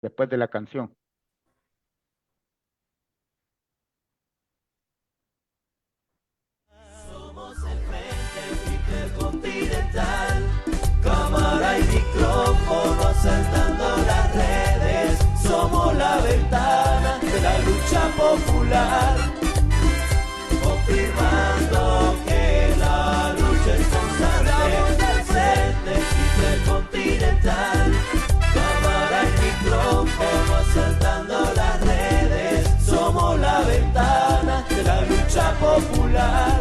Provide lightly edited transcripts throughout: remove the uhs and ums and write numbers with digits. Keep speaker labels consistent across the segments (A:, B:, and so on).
A: después de la canción.
B: Somos el Frente Intercontinental, cámara y micrófono asaltando las redes. Somos la ventana de la lucha popular, confirmando que la lucha es constante. Frente Intercontinental, cámara y micrófono asaltando las redes. Somos la ventana de la lucha popular,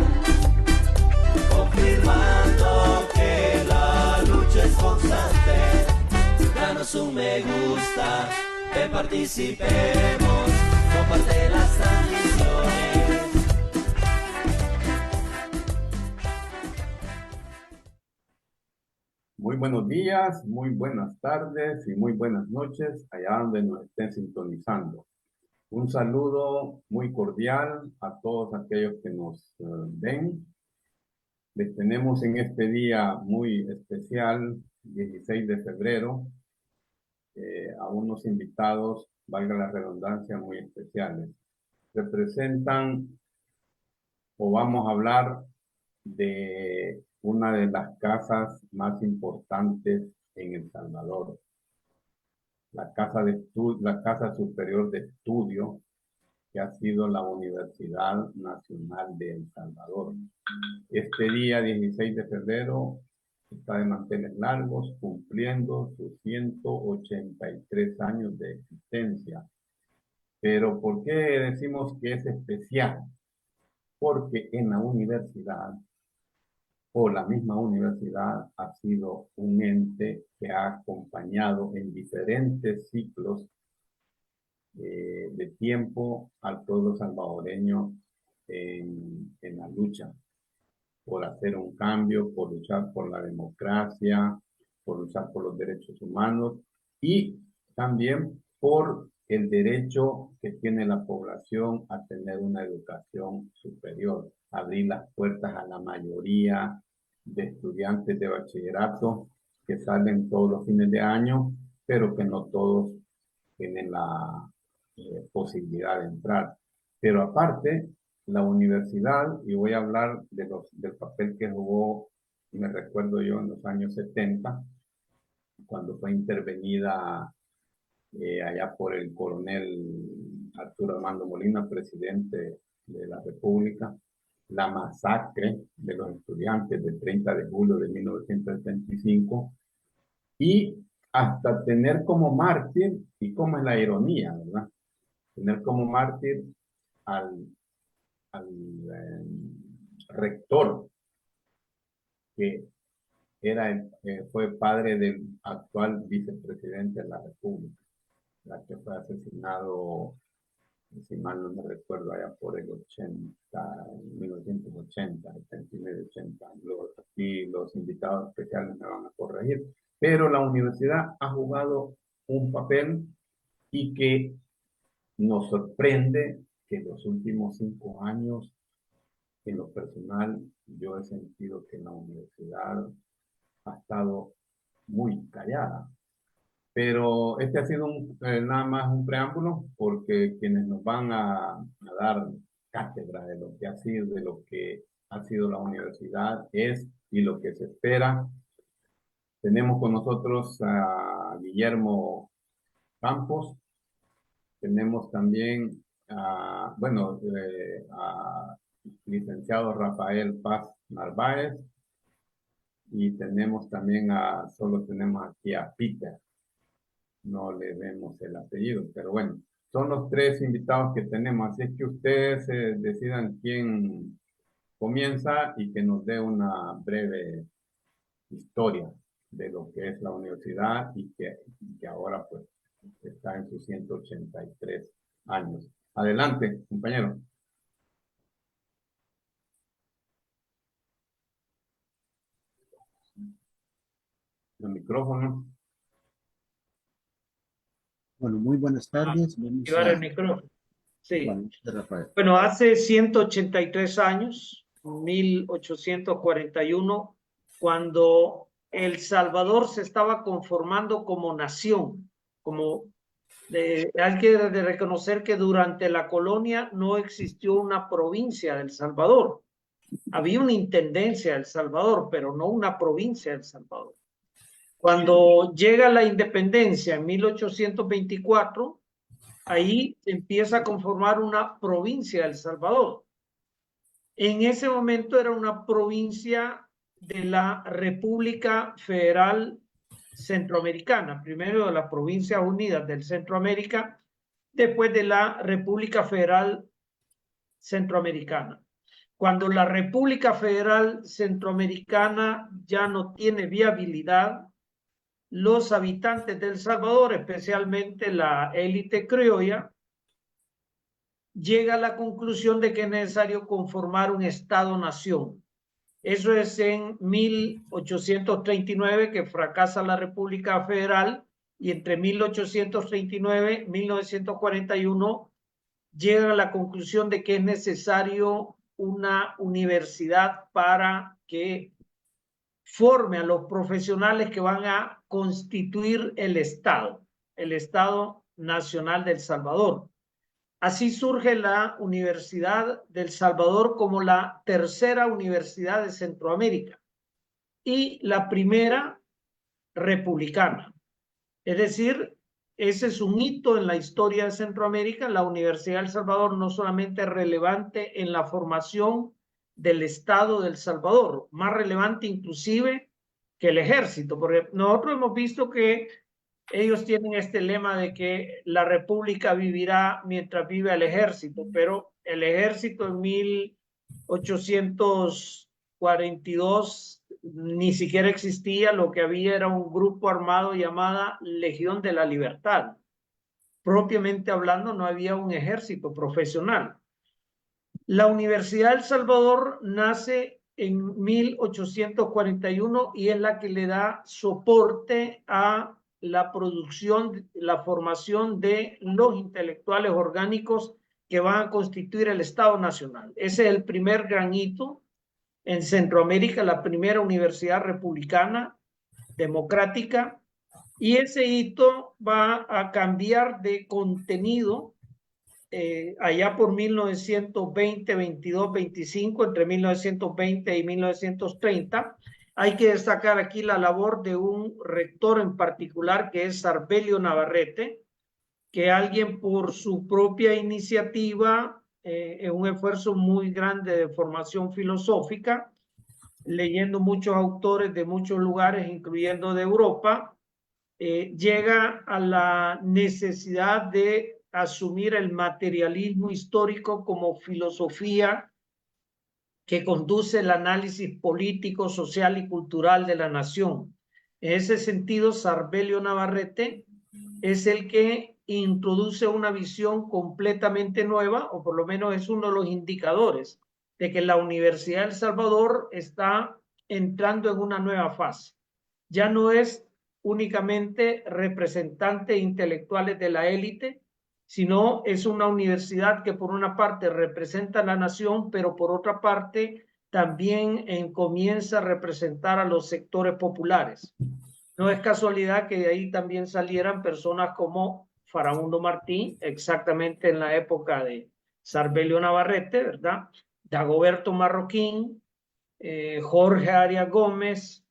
B: confirmando que la lucha es constante. Danos un me gusta, que participemos, comparte las transmisiones.
C: Muy buenos días, muy buenas tardes y muy buenas noches allá donde nos estén sintonizando. Un saludo muy cordial a todos aquellos que nos ven. Les tenemos en este día muy especial, 16 de febrero, a unos invitados, valga la redundancia, muy especiales. Representan o vamos a hablar de una de las casas más importantes en El Salvador, la Casa Superior de Estudio, que ha sido la Universidad Nacional de El Salvador. Este día, 16 de febrero, está de manteles largos, cumpliendo sus 183 años de existencia. Pero ¿por qué decimos que es especial? Porque en la universidad, o la misma universidad, ha sido un ente que ha acompañado en diferentes ciclos de tiempo al pueblo salvadoreño en la lucha por hacer un cambio, por luchar por la democracia, por luchar por los derechos humanos y también por el derecho que tiene la población a tener una educación superior, abrir las puertas a la mayoría de estudiantes de bachillerato que salen todos los fines de año, pero que no todos tienen la posibilidad de entrar. Pero aparte, la universidad, y voy a hablar del papel que jugó, me recuerdo yo, en los años 70, cuando fue intervenida allá por el coronel Arturo Armando Molina, presidente de la República, la masacre de los estudiantes del 30 de julio de 1975, y hasta tener como mártir, y como es la ironía, ¿verdad? Tener como mártir al, al rector, que fue padre del actual vicepresidente de la República, la que fue asesinado, si mal no me recuerdo, allá por el 80, 1980, 79, 80. Aquí los invitados especiales me van a corregir. Pero la universidad ha jugado un papel y que nos sorprende que en los últimos 5 años, en lo personal, yo he sentido que la universidad ha estado muy callada. Pero este ha sido nada más un preámbulo, porque quienes nos van a dar cátedra de lo que ha sido, de lo que ha sido la universidad, es y lo que se espera. Tenemos con nosotros a Guillermo Campos, tenemos también a licenciado Rafael Paz Narváez, y tenemos también solo tenemos aquí a Peter, no le vemos el apellido, pero bueno, son los tres invitados que tenemos, así es que ustedes decidan quién comienza y que nos dé una breve historia de lo que es la universidad y que ahora pues está en sus 183 años. Adelante, compañero. El micrófono.
D: Bueno, muy buenas tardes.
E: Activar el micrófono. Sí.
D: Bueno, Rafael.
E: Bueno, hace 183 años, 1841, cuando El Salvador se estaba conformando como nación, como Hay que reconocer que durante la colonia no existió una provincia de El Salvador. Había una intendencia de El Salvador, pero no una provincia de El Salvador. Cuando llega la independencia en 1824, ahí empieza a conformar una provincia de El Salvador. En ese momento era una provincia de la República Federal Centroamericana, primero de las Provincias Unidas del Centroamérica, después de la República Federal Centroamericana. Cuando la República Federal Centroamericana ya no tiene viabilidad, los habitantes de El Salvador, especialmente la élite criolla, llega a la conclusión de que es necesario conformar un Estado-nación. Eso es en 1839 que fracasa la República Federal, y entre 1839 y 1941 llega a la conclusión de que es necesario una universidad para que forme a los profesionales que van a constituir el Estado Nacional de El Salvador. Así surge la Universidad de El Salvador como la tercera universidad de Centroamérica y la primera republicana. Es decir, ese es un hito en la historia de Centroamérica. La Universidad de El Salvador no solamente es relevante en la formación del Estado de El Salvador, más relevante inclusive que el ejército, porque nosotros hemos visto que ellos tienen este lema de que la república vivirá mientras viva el ejército, pero el ejército en 1842 ni siquiera existía. Lo que había era un grupo armado llamada Legión de la Libertad. Propiamente hablando, no había un ejército profesional. La Universidad de El Salvador nace en 1841 y es la que le da soporte a la producción, la formación de los intelectuales orgánicos que van a constituir el Estado Nacional. Ese es el primer gran hito en Centroamérica, la primera universidad republicana, democrática, y ese hito va a cambiar de contenido allá por 1920, 22, 25, entre 1920 y 1930. Hay que destacar aquí la labor de un rector en particular, que es Sarbelio Navarrete, que alguien por su propia iniciativa, en un esfuerzo muy grande de formación filosófica, leyendo muchos autores de muchos lugares, incluyendo de Europa, llega a la necesidad de asumir el materialismo histórico como filosofía que conduce el análisis político, social y cultural de la nación. En ese sentido, Sarbelio Navarrete es el que introduce una visión completamente nueva, o por lo menos es uno de los indicadores de que la Universidad de El Salvador está entrando en una nueva fase. Ya no es únicamente representantes intelectuales de la élite, sino es una universidad que por una parte representa a la nación, pero por otra parte también comienza a representar a los sectores populares. No es casualidad que de ahí también salieran personas como Farabundo Martí, exactamente en la época de Sarbelio Navarrete, ¿verdad? Dagoberto Marroquín, Jorge Arias Gómez,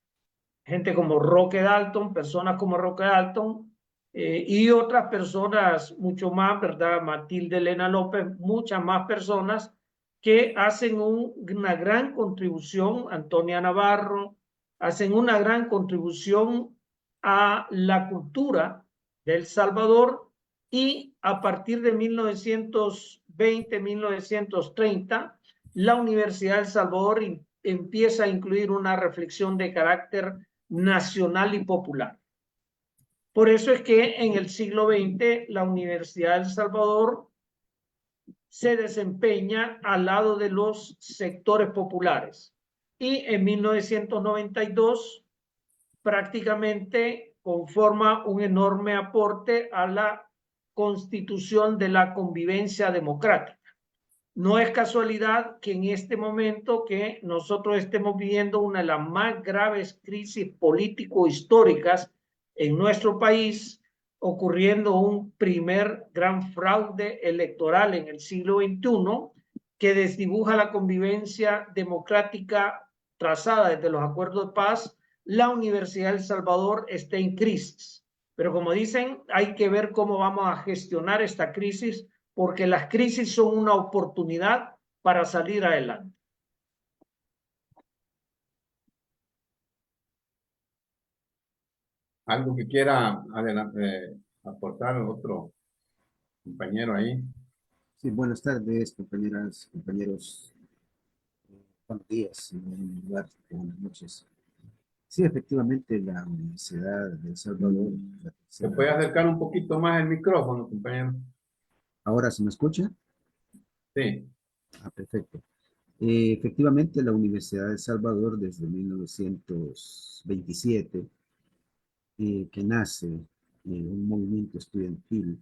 E: gente como Roque Dalton, personas como Roque Dalton, y otras personas mucho más, ¿verdad? Matilde Elena López, muchas más personas que hacen una gran contribución, Antonia Navarro, hacen una gran contribución a la cultura de El Salvador, y a partir de 1920, 1930, la Universidad de El Salvador empieza a incluir una reflexión de carácter nacional y popular. Por eso es que en el siglo XX la Universidad de El Salvador se desempeña al lado de los sectores populares, y en 1992 prácticamente conforma un enorme aporte a la constitución de la convivencia democrática. No es casualidad que en este momento que nosotros estemos viviendo una de las más graves crisis político-históricas en nuestro país, ocurriendo un primer gran fraude electoral en el siglo XXI que desdibuja la convivencia democrática trazada desde los acuerdos de paz. La Universidad de El Salvador está en crisis, pero como dicen, hay que ver cómo vamos a gestionar esta crisis, porque las crisis son una oportunidad para salir adelante.
C: ¿Algo que quiera aportar otro compañero ahí?
D: Sí, buenas tardes, compañeras, compañeros. Buenos días, en un lugar, buenas noches. Sí, efectivamente, la Universidad de El Salvador, la
C: ¿Se
D: tercera-
C: puede acercar un poquito más el micrófono, compañero?
D: ¿Ahora se me escucha?
C: Sí.
D: Ah, perfecto. Efectivamente, la Universidad de El Salvador, desde 1927, que nace un movimiento estudiantil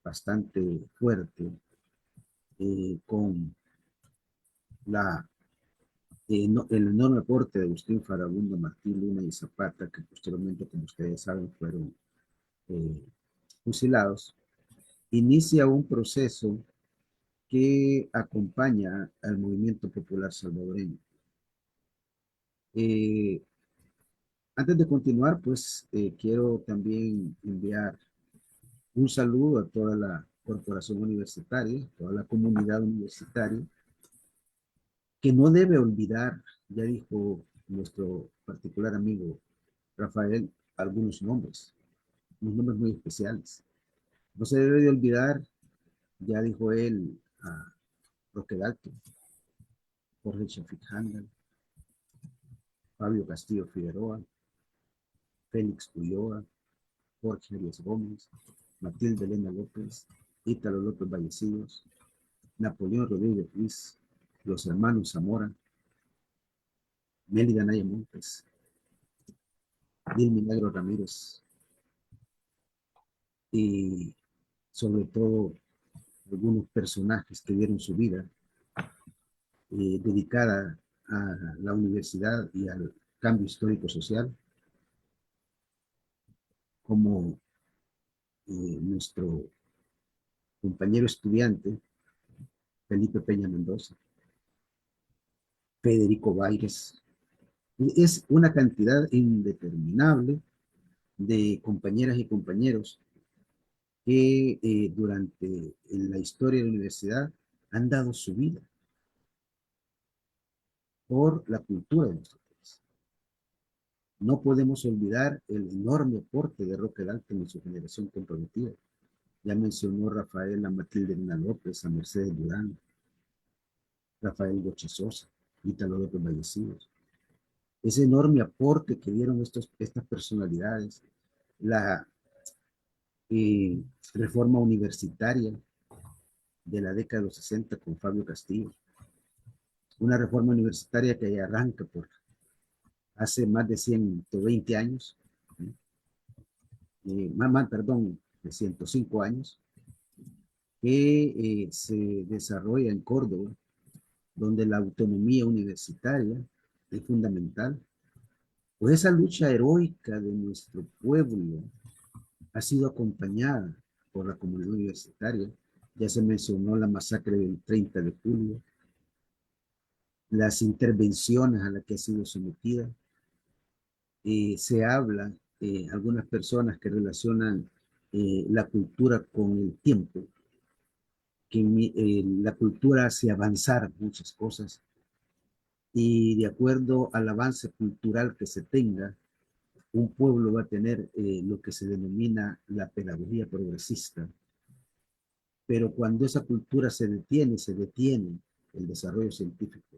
D: bastante fuerte, con la el enorme aporte de Agustín Farabundo, Martín Luna y Zapata, que posteriormente, como ustedes saben, fueron eh, fusilados, inicia un proceso que acompaña al movimiento popular salvadoreño. Eh, Antes de continuar, pues quiero también enviar un saludo a toda la corporación universitaria, toda la comunidad universitaria, que no debe olvidar, ya dijo nuestro particular amigo Rafael, algunos nombres, unos nombres muy especiales. No se debe de olvidar, ya dijo él, a Roque Dalton, Jorge Shafik Handel, Fabio Castillo Figueroa, Félix Ulloa, Jorge Arias Gómez, Matilde Elena López, Ítalo López Vallecillos, Napoleón Rodríguez Ruiz, los hermanos Zamora, Mélida Naya Montes, Dil Milagro Ramírez, y sobre todo algunos personajes que dieron su vida dedicada a la universidad y al cambio histórico social, como nuestro compañero estudiante Felipe Peña Mendoza, Federico Baires. Es una cantidad indeterminable de compañeras y compañeros que durante la historia de la universidad han dado su vida por la cultura de nuestro país. No podemos olvidar el enorme aporte de Roque Dalton y su generación comprometida. Ya mencionó Rafael a Matilde Elena López, a Mercedes Durán, Rafael Goche Sosa, Ítalo López Vallecillos. Ese enorme aporte que dieron estas personalidades, la reforma universitaria de la década de los 60 con Fabio Castillo, una reforma universitaria que arranca por hace más de 120 años, perdón, de 105 años, que se desarrolla en Córdoba, donde la autonomía universitaria es fundamental. Pues esa lucha heroica de nuestro pueblo ha sido acompañada por la comunidad universitaria. Ya se mencionó la masacre del 30 de julio, las intervenciones a las que ha sido sometida. Se habla, algunas personas que relacionan la cultura con el tiempo, que la cultura hace avanzar muchas cosas, y de acuerdo al avance cultural que se tenga, un pueblo va a tener lo que se denomina la pedagogía progresista. Pero cuando esa cultura se detiene el desarrollo científico,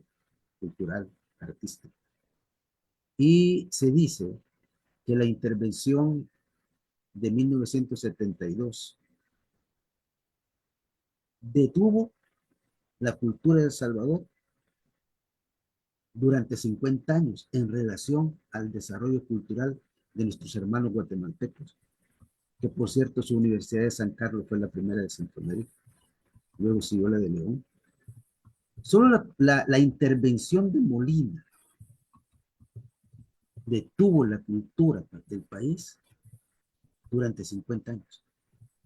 D: cultural, artístico. Y se dice que la intervención de 1972 detuvo la cultura de El Salvador durante 50 años en relación al desarrollo cultural de nuestros hermanos guatemaltecos, que por cierto su Universidad de San Carlos fue la primera de Centroamérica, luego siguió la de León. Solo la intervención de Molina detuvo la cultura del país durante 50 años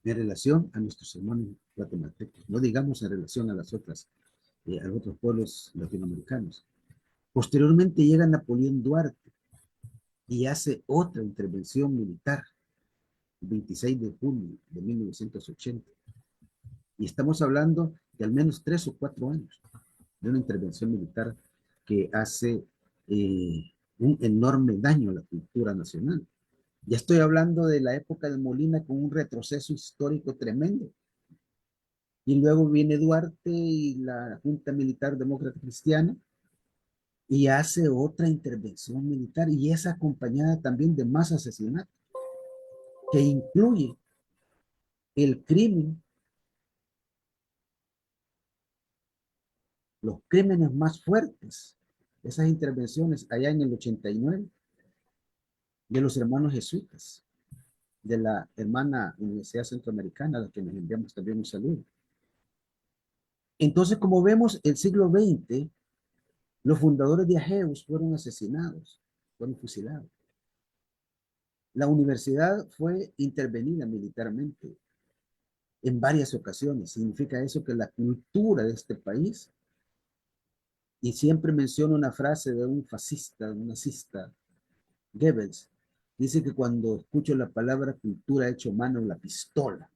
D: en relación a nuestros hermanos guatemaltecos, no digamos en relación a los otros pueblos latinoamericanos. Posteriormente llega Napoleón Duarte y hace otra intervención militar, el 26 de junio de 1980. Y estamos hablando de al menos 3 o 4 años de una intervención militar que hace un enorme daño a la cultura nacional. Ya estoy hablando de la época de Molina con un retroceso histórico tremendo. Y luego viene Duarte y la Junta Militar Demócrata Cristiana y hace otra intervención militar y es acompañada también de más asesinatos que incluye el crimen, los crímenes más fuertes, esas intervenciones allá en el 89 de los hermanos jesuitas, de la hermana Universidad Centroamericana, a la que nos enviamos también un saludo. Entonces, como vemos, el siglo XX, los fundadores de AGEUS fueron asesinados, fueron fusilados. La universidad fue intervenida militarmente en varias ocasiones. Significa eso que la cultura de este país, y siempre menciono una frase de un fascista, un nazista, Goebbels, dice que cuando escucho la palabra cultura echo mano a la pistola.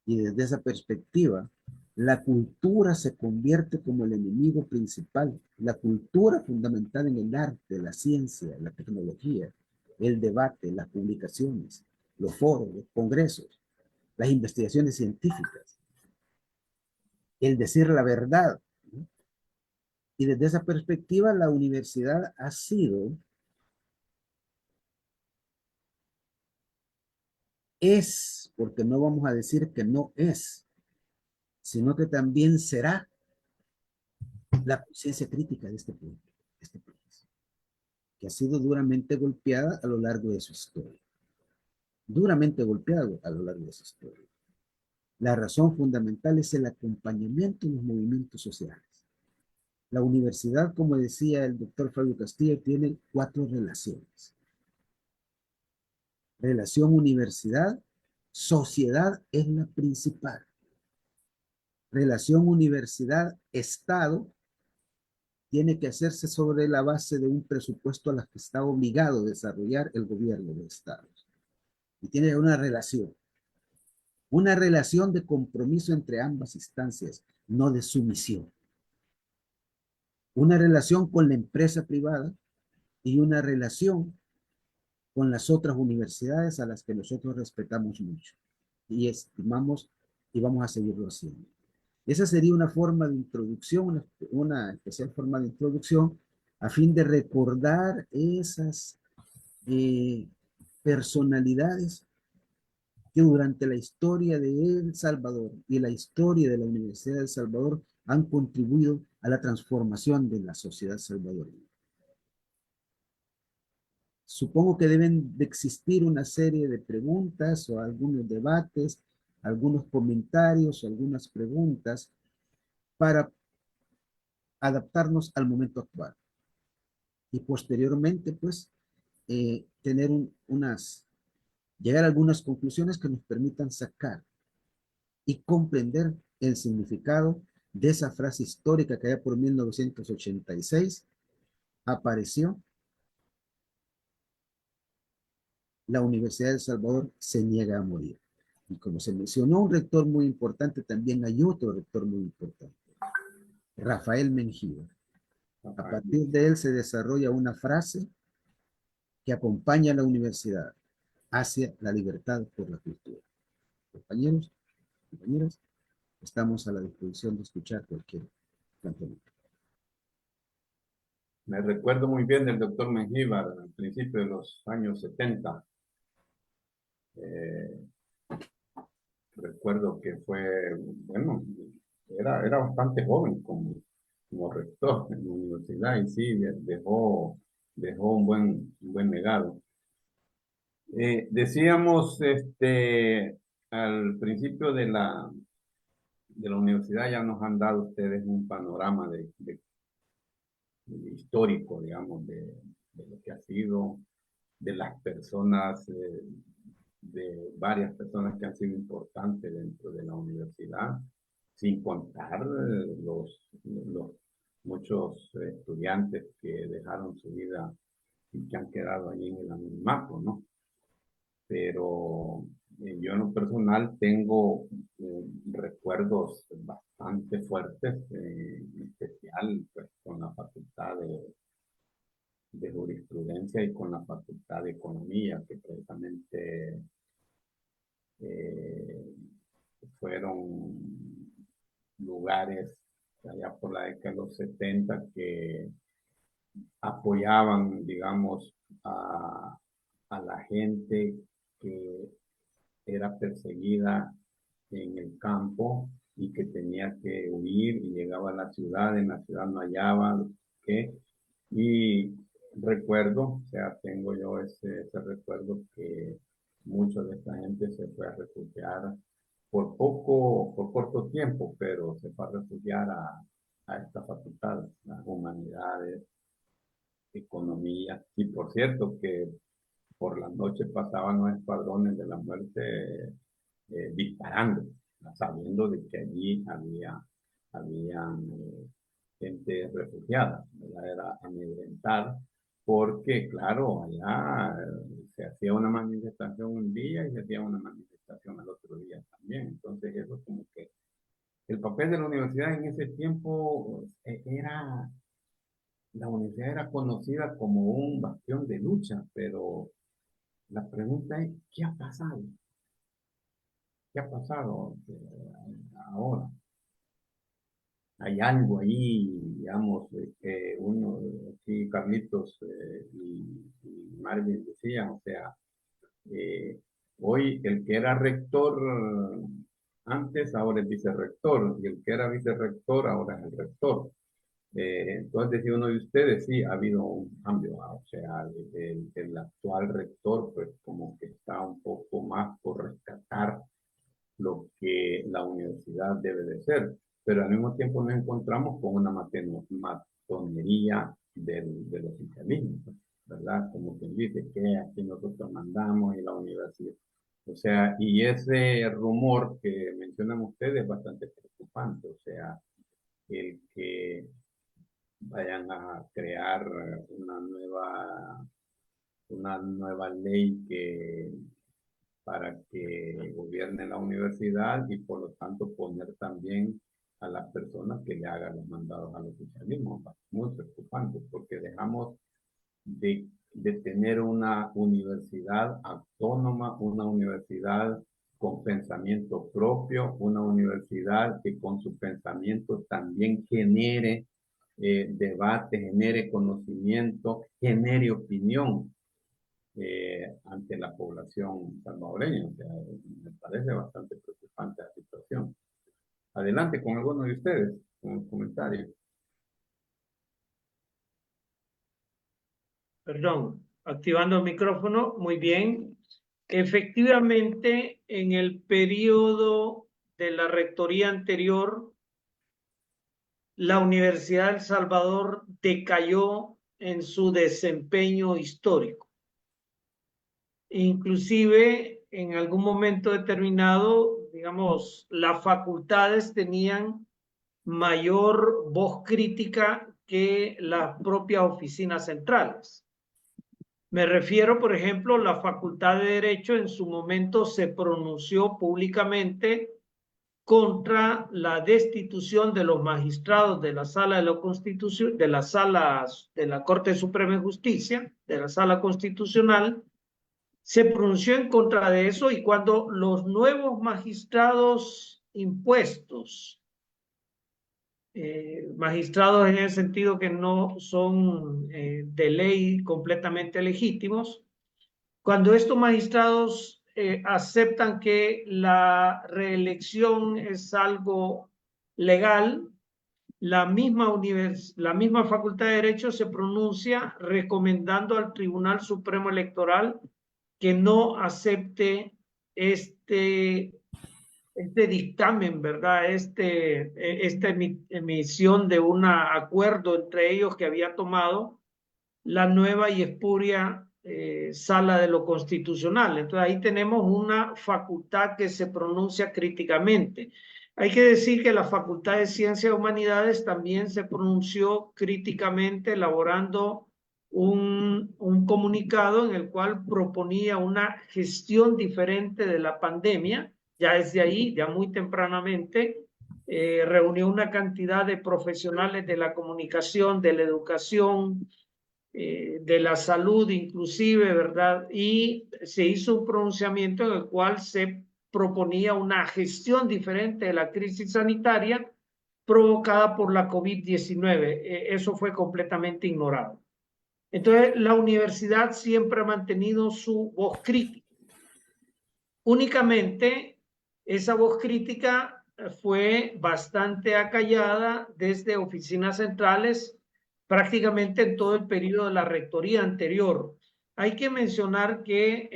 D: Y desde esa perspectiva, la cultura se convierte como el enemigo principal. La cultura fundamental en el arte, la ciencia, la tecnología, el debate, las publicaciones, los foros, los congresos, las investigaciones científicas, el decir la verdad. Y desde esa perspectiva, la universidad ha sido, es, porque no vamos a decir que no es, sino que también será la conciencia crítica de este pueblo, de este país, que ha sido duramente golpeada a lo largo de su historia. Duramente golpeado a lo largo de su historia. La razón fundamental es el acompañamiento en los movimientos sociales. La universidad, como decía el doctor Fabio Castillo, tiene 4 relaciones. Relación universidad-sociedad es la principal. Relación universidad-estado tiene que hacerse sobre la base de un presupuesto a la que está obligado a desarrollar el gobierno del Estado. Y tiene una relación de compromiso entre ambas instancias, no de sumisión. Una relación con la empresa privada y una relación con las otras universidades a las que nosotros respetamos mucho y estimamos y vamos a seguirlo haciendo. Esa sería una forma de introducción, una especial forma de introducción a fin de recordar esas personalidades que durante la historia de El Salvador y la historia de la Universidad de El Salvador han contribuido a la transformación de la sociedad salvadoreña. Supongo que deben de existir una serie de preguntas o algunos debates, algunos comentarios o algunas preguntas para adaptarnos al momento actual. Y posteriormente, pues, tener llegar a algunas conclusiones que nos permitan sacar y comprender el significado de esa frase histórica que allá por 1986 apareció: la Universidad de El Salvador se niega a morir. Y como se mencionó un rector muy importante, también hay otro rector muy importante, Rafael Mengíbar. A partir de él se desarrolla una frase que acompaña a la universidad hacia la libertad por la cultura. Compañeros, compañeras, estamos a la disposición de escuchar cualquier planteamiento.
C: Me recuerdo muy bien del doctor Mengíbar al principio de los años 70. Recuerdo que fue, bueno, era bastante joven como rector en la universidad y sí, dejó un buen legado. Decíamos al principio de la universidad, ya nos han dado ustedes un panorama histórico, digamos, de lo que ha sido, de las personas, de varias personas que han sido importantes dentro de la universidad, sin contar los muchos estudiantes que dejaron su vida y que han quedado ahí en el anonimato, ¿no? Pero yo en lo personal tengo recuerdos bastante fuertes, en especial pues, con la facultad de jurisprudencia y con la facultad de economía, que precisamente eh, fueron lugares allá por la década de los 70 que apoyaban, digamos, a la gente que era perseguida en el campo y que tenía que huir y llegaba a la ciudad, en la ciudad no hallaba qué. Y recuerdo, o sea, tengo yo ese recuerdo que mucha de esta gente se fue a refugiar por corto tiempo, pero se fue a refugiar a esta facultad, las humanidades, economía. Y por cierto, que por la noche pasaban los escuadrones de la muerte disparando, sabiendo de que allí había gente refugiada, ¿verdad? Era amedrentar, porque claro, allá se hacía una manifestación un día y se hacía una manifestación al otro día también. Entonces eso como que el papel de la universidad en ese tiempo la universidad era conocida como un bastión de lucha, pero la pregunta es, ¿qué ha pasado? ¿Qué ha pasado ahora? Hay algo ahí, digamos, que uno, aquí Carlitos y Marvin decían, o sea, hoy el que era rector antes, ahora es vicerrector, y el que era vicerrector, ahora es el rector. Entonces decía uno de ustedes, sí, ha habido un cambio, o sea, el actual rector, pues como que está un poco más por rescatar lo que la universidad debe de ser, pero al mismo tiempo nos encontramos con una matonería del oficialismo, ¿verdad? Como quien dice que aquí nosotros mandamos y la universidad. O sea, y ese rumor que mencionan ustedes es bastante preocupante, o sea, el que vayan a crear una nueva ley para que gobierne la universidad y por lo tanto poner también a las personas que le hagan los mandados al oficialismo. Muy preocupante porque dejamos de tener una universidad autónoma, una universidad con pensamiento propio, una universidad que con su pensamiento también genere debate, genere conocimiento, genere opinión ante la población salvadoreña. O sea, me parece bastante preocupante la situación. Adelante con alguno de ustedes, con un comentario.
E: Perdón, activando el micrófono, muy bien. Efectivamente, en el periodo de la rectoría anterior, la Universidad de El Salvador decayó en su desempeño histórico. Inclusive, en algún momento determinado, digamos, las facultades tenían mayor voz crítica que las propias oficinas centrales. Me refiero, por ejemplo, la Facultad de Derecho en su momento se pronunció públicamente contra la destitución de los magistrados de la Sala de la Constitución, de las salas de la Corte Suprema de Justicia, de la Sala Constitucional, se pronunció en contra de eso y cuando los nuevos magistrados impuestos, magistrados en el sentido que no son de ley completamente legítimos, cuando estos magistrados aceptan que la reelección es algo legal, la misma Facultad de Derecho se pronuncia recomendando al Tribunal Supremo Electoral que no acepte este dictamen, ¿verdad? Esta emisión de un acuerdo entre ellos que había tomado la nueva y espuria Sala de lo Constitucional. Entonces ahí tenemos una facultad que se pronuncia críticamente. Hay que decir que la Facultad de Ciencias y Humanidades también se pronunció críticamente, elaborando un comunicado en el cual proponía una gestión diferente de la pandemia. Ya desde ahí, ya muy tempranamente, reunió una cantidad de profesionales de la comunicación, de la educación, de la salud inclusive, ¿verdad? Y se hizo un pronunciamiento en el cual se proponía una gestión diferente de la crisis sanitaria provocada por la COVID-19. Eso fue completamente ignorado. Entonces, la universidad siempre ha mantenido su voz crítica. Únicamente, esa voz crítica fue bastante acallada desde oficinas centrales prácticamente en todo el periodo de la rectoría anterior. Hay que mencionar que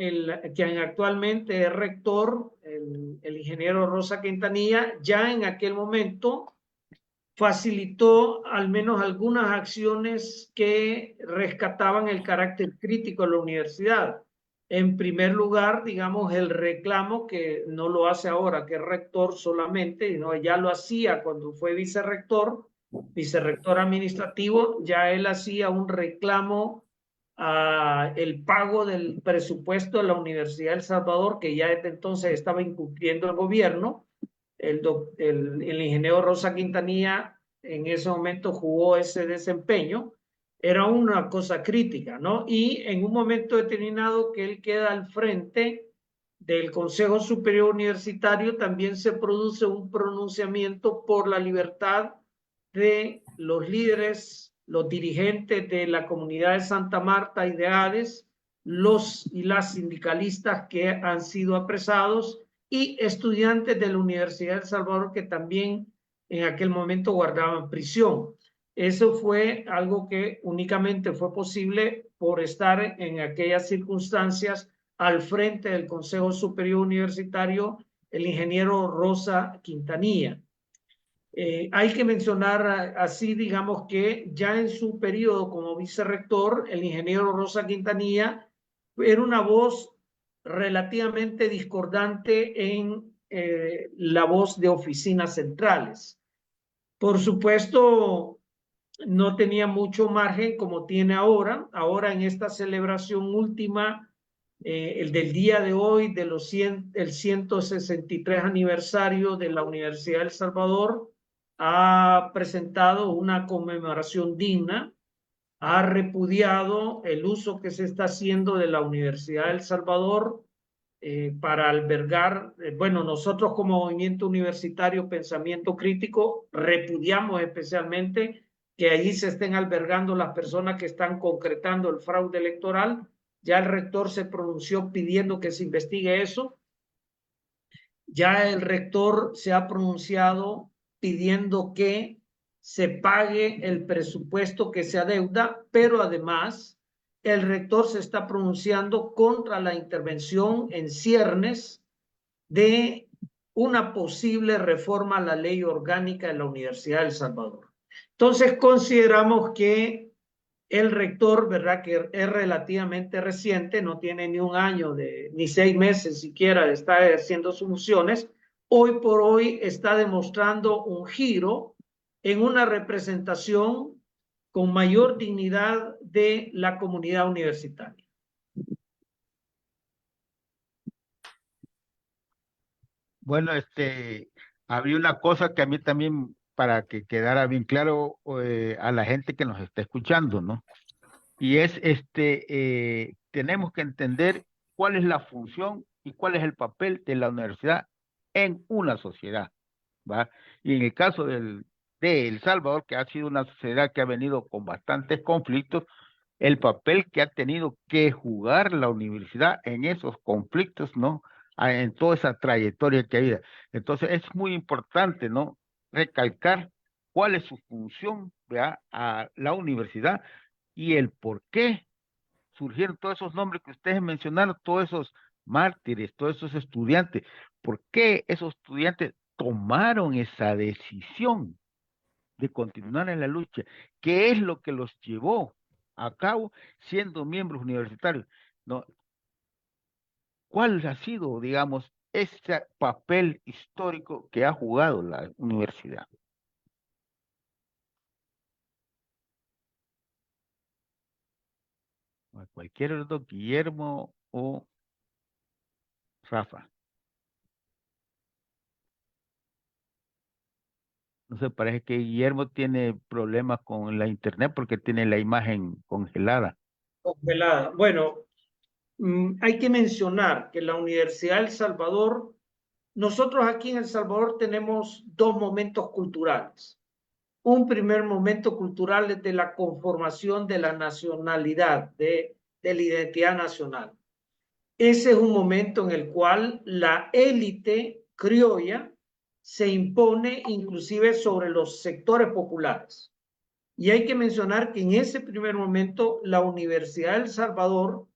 E: quien actualmente es rector, el ingeniero Rosa Quintanilla, ya en aquel momento facilitó al menos algunas acciones que rescataban el carácter crítico de la universidad. En primer lugar, digamos, el reclamo, que no lo hace ahora, que es rector solamente, sino ya lo hacía cuando fue vicerrector administrativo, ya él hacía un reclamo a el pago del presupuesto de la Universidad de El Salvador, que ya desde entonces estaba incumpliendo el gobierno. El ingeniero Rosa Quintanilla en ese momento jugó ese desempeño. Era una cosa crítica, ¿no? Y en un momento determinado que él queda al frente del Consejo Superior Universitario, también se produce un pronunciamiento por la libertad de los líderes, los dirigentes de la comunidad de Santa Marta y de Hades, los y las sindicalistas que han sido apresados y estudiantes de la Universidad de El Salvador que también en aquel momento guardaban prisión. Eso fue algo que únicamente fue posible por estar en aquellas circunstancias al frente del Consejo Superior Universitario el ingeniero Rosa Quintanilla. Hay que mencionar así, digamos, que ya en su periodo como vicerrector, el ingeniero Rosa Quintanilla era una voz relativamente discordante en la voz de oficinas centrales. Por supuesto, no tenía mucho margen como tiene ahora. Ahora en esta celebración última, el del día de hoy, de el 163 aniversario de la Universidad de El Salvador, ha presentado una conmemoración digna, ha repudiado el uso que se está haciendo de la Universidad de El Salvador para albergar, bueno, nosotros como movimiento universitario Pensamiento Crítico repudiamos especialmente que allí se estén albergando las personas que están concretando el fraude electoral. Ya el rector se pronunció pidiendo que se investigue eso. Ya el rector se ha pronunciado pidiendo que se pague el presupuesto que se adeuda, pero además el rector se está pronunciando contra la intervención en ciernes de una posible reforma a la ley orgánica de la Universidad de El Salvador. Entonces consideramos que el rector, ¿verdad?, que es relativamente reciente, no tiene ni un año, ni 6 meses siquiera de estar ejerciendo sus funciones, hoy por hoy está demostrando un giro en una representación con mayor dignidad de la comunidad universitaria.
A: Bueno, había una cosa que a mí también, para que quedara bien claro a la gente que nos está escuchando, ¿no? Y es, tenemos que entender cuál es la función y cuál es el papel de la universidad en una sociedad, ¿va? Y en el caso de El Salvador, que ha sido una sociedad que ha venido con bastantes conflictos, el papel que ha tenido que jugar la universidad en esos conflictos, ¿no? En toda esa trayectoria que ha habido. Entonces es muy importante, ¿no?, recalcar cuál es su función, ¿verdad?, a la universidad y el por qué surgieron todos esos nombres que ustedes mencionaron, todos esos mártires, todos esos estudiantes. ¿Por qué esos estudiantes tomaron esa decisión de continuar en la lucha? ¿Qué es lo que los llevó a cabo siendo miembros universitarios. ¿No? ¿Cuál ha sido, digamos, ese papel histórico que ha jugado la universidad? A cualquiera de los dos, Guillermo o Rafa. No sé, parece que Guillermo tiene problemas con la internet porque tiene la imagen congelada.
E: Congelada. Bueno, hay que mencionar que la Universidad de El Salvador, nosotros aquí en El Salvador tenemos dos momentos culturales. Un primer momento cultural es de la conformación de la nacionalidad, de la identidad nacional. Ese es un momento en el cual la élite criolla se impone inclusive sobre los sectores populares. Y hay que mencionar que en ese primer momento la Universidad de El Salvador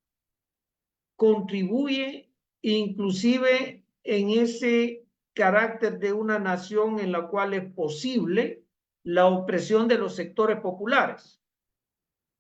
E: contribuye inclusive en ese carácter de una nación en la cual es posible la opresión de los sectores populares.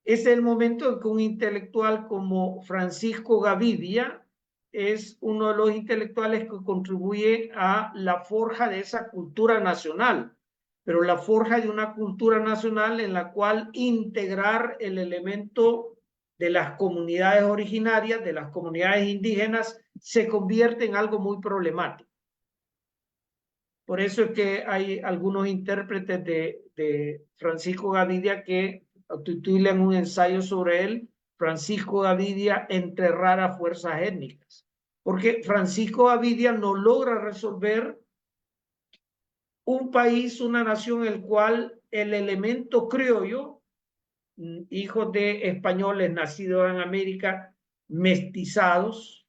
E: Es el momento en que un intelectual como Francisco Gavidia es uno de los intelectuales que contribuye a la forja de esa cultura nacional, pero la forja de una cultura nacional en la cual integrar el elemento de las comunidades originarias, de las comunidades indígenas, se convierte en algo muy problemático. Por eso es que hay algunos intérpretes de Francisco Gavidia que titulan un ensayo sobre él, Francisco Gavidia, enterrar a fuerzas étnicas. Porque Francisco Gavidia no logra resolver un país, una nación en el cual el elemento criollo, hijos de españoles nacidos en América, mestizados,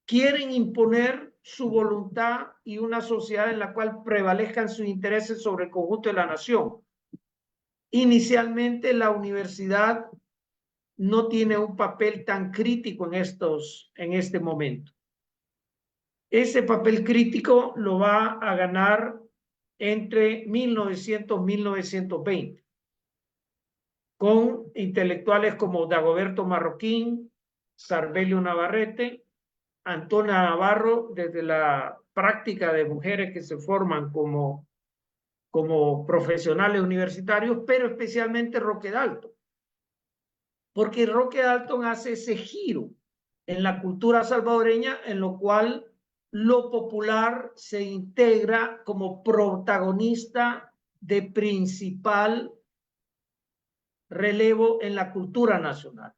E: quieren imponer su voluntad y una sociedad en la cual prevalezcan sus intereses sobre el conjunto de la nación. Inicialmente la universidad no tiene un papel tan crítico en este momento. Ese papel crítico lo va a ganar entre 1900 y 1920, con intelectuales como Dagoberto Marroquín, Sarbelio Navarrete, Antonia Navarro, desde la práctica de mujeres que se forman como profesionales universitarios, pero especialmente Roque Dalton, porque Roque Dalton hace ese giro en la cultura salvadoreña en lo cual lo popular se integra como protagonista de principal relevo en la cultura nacional.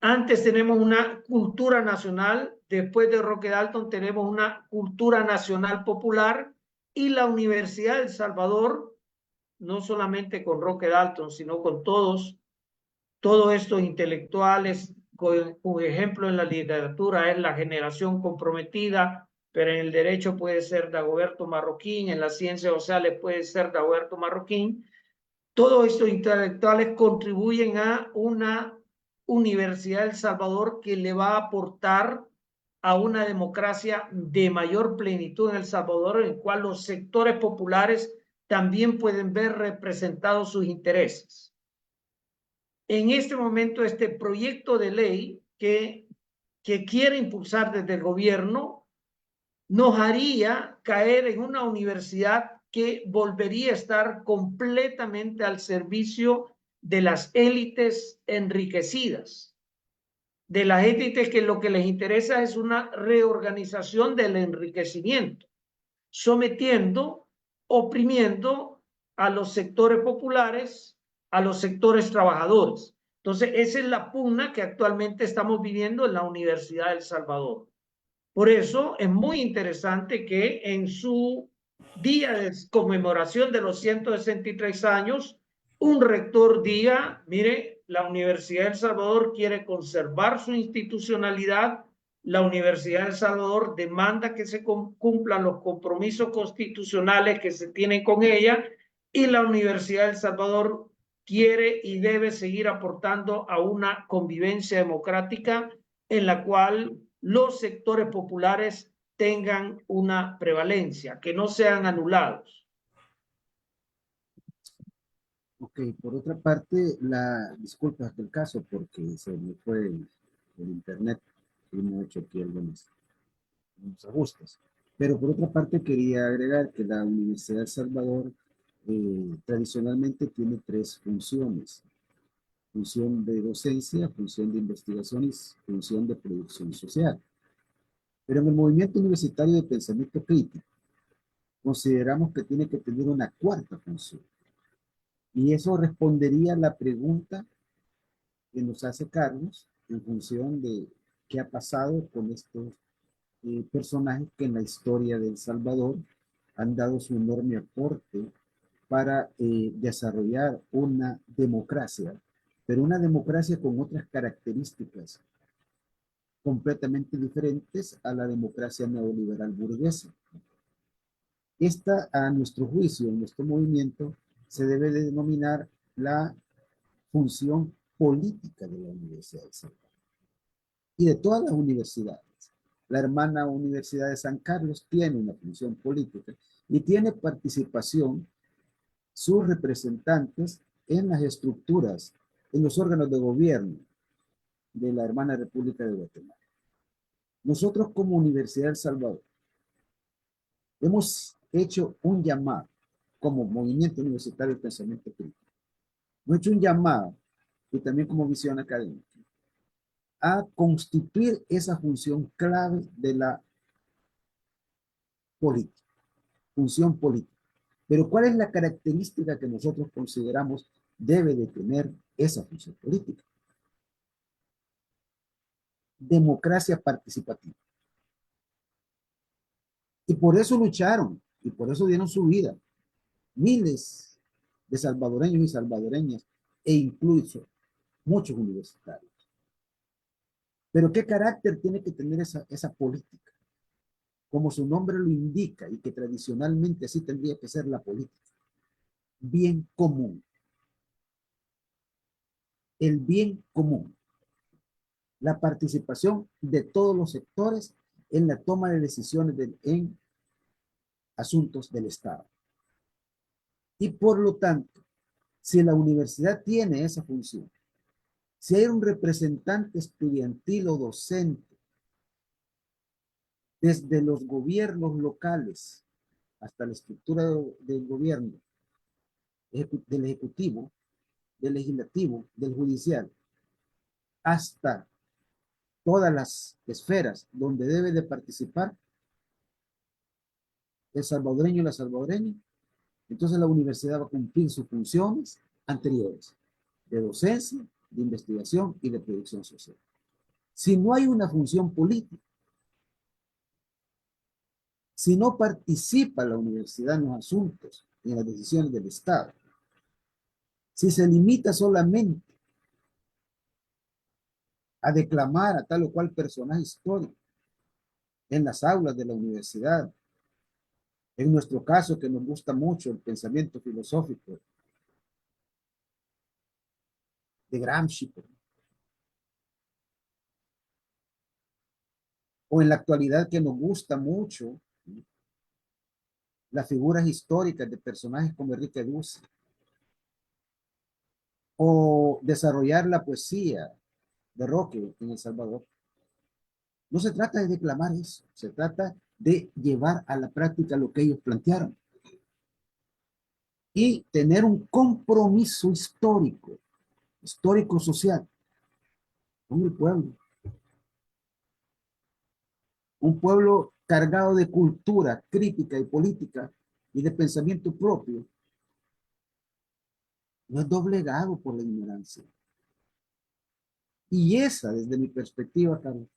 E: Antes tenemos una cultura nacional, después de Roque Dalton tenemos una cultura nacional popular, y la Universidad de El Salvador, no solamente con Roque Dalton, sino con todos estos intelectuales, un ejemplo en la literatura es la generación comprometida, pero en el derecho puede ser Dagoberto Marroquín, en las ciencias sociales puede ser Dagoberto Marroquín. Todos estos intelectuales contribuyen a una Universidad de El Salvador que le va a aportar a una democracia de mayor plenitud en El Salvador, en el cual los sectores populares también pueden ver representados sus intereses. En este momento, este proyecto de ley que quiere impulsar desde el gobierno nos haría caer en una universidad que volvería a estar completamente al servicio de las élites enriquecidas, de las élites que lo que les interesa es una reorganización del enriquecimiento, sometiendo, oprimiendo a los sectores populares, a los sectores trabajadores. Entonces, esa es la pugna que actualmente estamos viviendo en la Universidad de El Salvador. Por eso es muy interesante que en su día de conmemoración de los 163 años, un rector diga, mire, la Universidad de El Salvador quiere conservar su institucionalidad, la Universidad de El Salvador demanda que se cumplan los compromisos constitucionales que se tienen con ella, y la Universidad de El Salvador quiere y debe seguir aportando a una convivencia democrática en la cual los sectores populares tengan una prevalencia, que no sean anulados.
D: Ok, por otra parte, disculpas del caso porque se me fue el internet y no he hecho aquí algunos ajustes. Pero por otra parte, quería agregar que la Universidad de El Salvador tradicionalmente tiene tres funciones: función de docencia, función de investigación y función de producción social. Pero en el movimiento universitario de pensamiento crítico, consideramos que tiene que tener una cuarta función. Y eso respondería a la pregunta que nos hace Carlos en función de qué ha pasado con estos personajes que en la historia de El Salvador han dado su enorme aporte para desarrollar una democracia, pero una democracia con otras características completamente diferentes a la democracia neoliberal burguesa. Esta, a nuestro juicio, en nuestro movimiento, se debe de denominar la función política de la Universidad de San Carlos y de todas las universidades. La hermana Universidad de San Carlos tiene una función política y tiene participación sus representantes en las estructuras, en los órganos de gobierno de la hermana República de Guatemala. Nosotros como Universidad de El Salvador hemos hecho un llamado como Movimiento Universitario de Pensamiento Crítico. Hemos hecho un llamado y también como visión académica a constituir esa función clave de la política, función política. Pero ¿cuál es la característica que nosotros consideramos debe de tener esa función política? Democracia participativa. Y por eso lucharon, y por eso dieron su vida miles de salvadoreños y salvadoreñas, e incluso muchos universitarios. Pero ¿qué carácter tiene que tener esa política? Como su nombre lo indica, y que tradicionalmente así tendría que ser la política. Bien común. El bien común. La participación de todos los sectores en la toma de decisiones en asuntos del Estado. Y por lo tanto, si la universidad tiene esa función, si hay un representante estudiantil o docente, desde los gobiernos locales hasta la estructura del gobierno, del ejecutivo, del legislativo, del judicial, hasta todas las esferas donde debe de participar el salvadoreño y la salvadoreña, entonces la universidad va a cumplir sus funciones anteriores de docencia, de investigación y de producción social. Si no hay una función política, si no participa la universidad en los asuntos y en las decisiones del Estado, si se limita solamente a declamar a tal o cual personaje histórico en las aulas de la universidad, en nuestro caso que nos gusta mucho el pensamiento filosófico de Gramsci, o en la actualidad que nos gusta mucho las figuras históricas de personajes como Enrique Dussel, o desarrollar la poesía de Roque en El Salvador. No se trata de declamar eso, se trata de llevar a la práctica lo que ellos plantearon y tener un compromiso histórico, histórico-social con el pueblo. Un pueblo cargado de cultura, crítica y política y de pensamiento propio, no es doblegado por la ignorancia. Y esa, desde mi perspectiva, Carlos,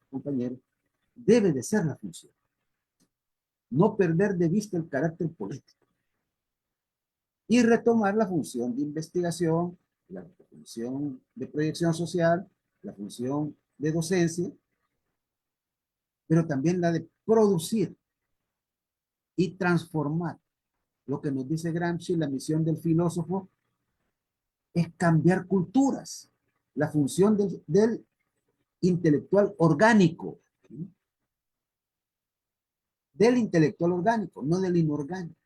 D: compañero, debe de ser la función. No perder de vista el carácter político y retomar la función de investigación, la función de proyección social, la función de docencia, pero también la de producir y transformar. Lo que nos dice Gramsci, la misión del filósofo es cambiar culturas. La función del intelectual orgánico, ¿sí? Del intelectual orgánico, no del inorgánico.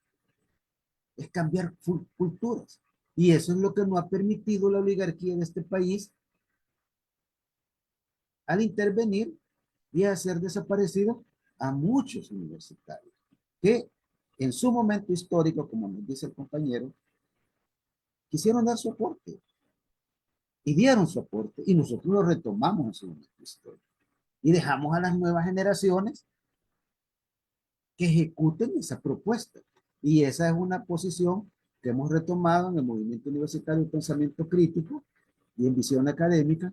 D: Es cambiar culturas. Y eso es lo que no ha permitido la oligarquía de este país al intervenir y hacer desaparecido a muchos universitarios que en su momento histórico, como nos dice el compañero, quisieron dar su aporte y dieron su aporte y nosotros lo retomamos en su momento histórico y dejamos a las nuevas generaciones que ejecuten esa propuesta. Y esa es una posición que hemos retomado en el movimiento universitario de pensamiento crítico y en visión académica,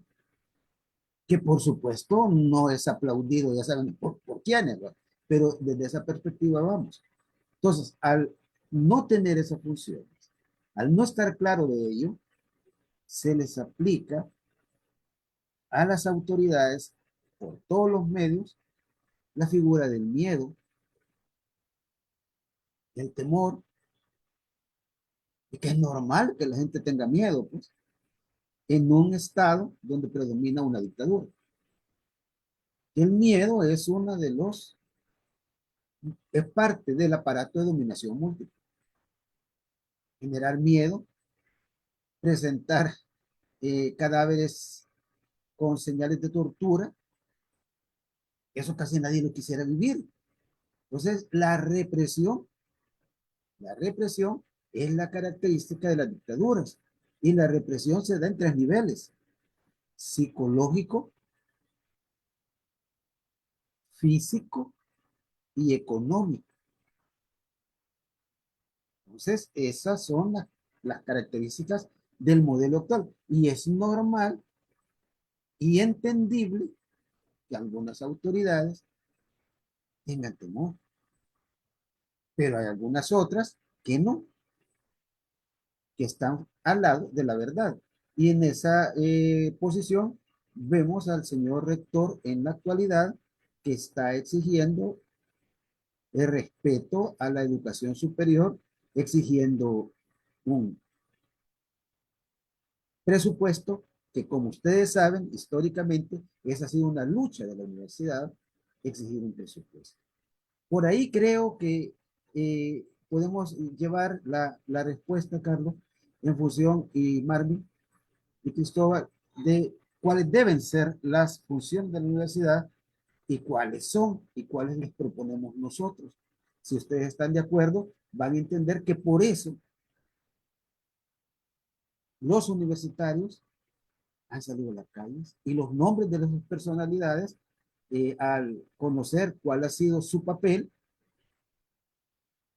D: que por supuesto no es aplaudido, ya saben por quiénes, ¿verdad? Pero desde esa perspectiva vamos. Entonces, al no tener esas funciones, al no estar claro de ello, se les aplica a las autoridades por todos los medios la figura del miedo, del temor, y que es normal que la gente tenga miedo, pues, en un estado donde predomina una dictadura. El miedo es uno de los, es parte del aparato de dominación múltiple. Generar miedo, presentar cadáveres con señales de tortura, eso casi nadie lo quisiera vivir. Entonces, la represión es la característica de las dictaduras. Y la represión se da en tres niveles: psicológico, físico y económico. Entonces, esas son las características del modelo actual. Y es normal y entendible que algunas autoridades tengan temor, pero hay algunas otras que no, que están al lado de la verdad. Y en esa posición vemos al señor rector en la actualidad que está exigiendo el respeto a la educación superior, exigiendo un presupuesto que, como ustedes saben, históricamente, esa ha sido una lucha de la universidad, exigir un presupuesto. Por ahí creo que podemos llevar la respuesta, Carlos, en función, y Marvin y Cristóbal, de cuáles deben ser las funciones de la universidad y cuáles son y cuáles les proponemos nosotros. Si ustedes están de acuerdo, van a entender que por eso los universitarios han salido a las calles y los nombres de las personalidades, al conocer cuál ha sido su papel,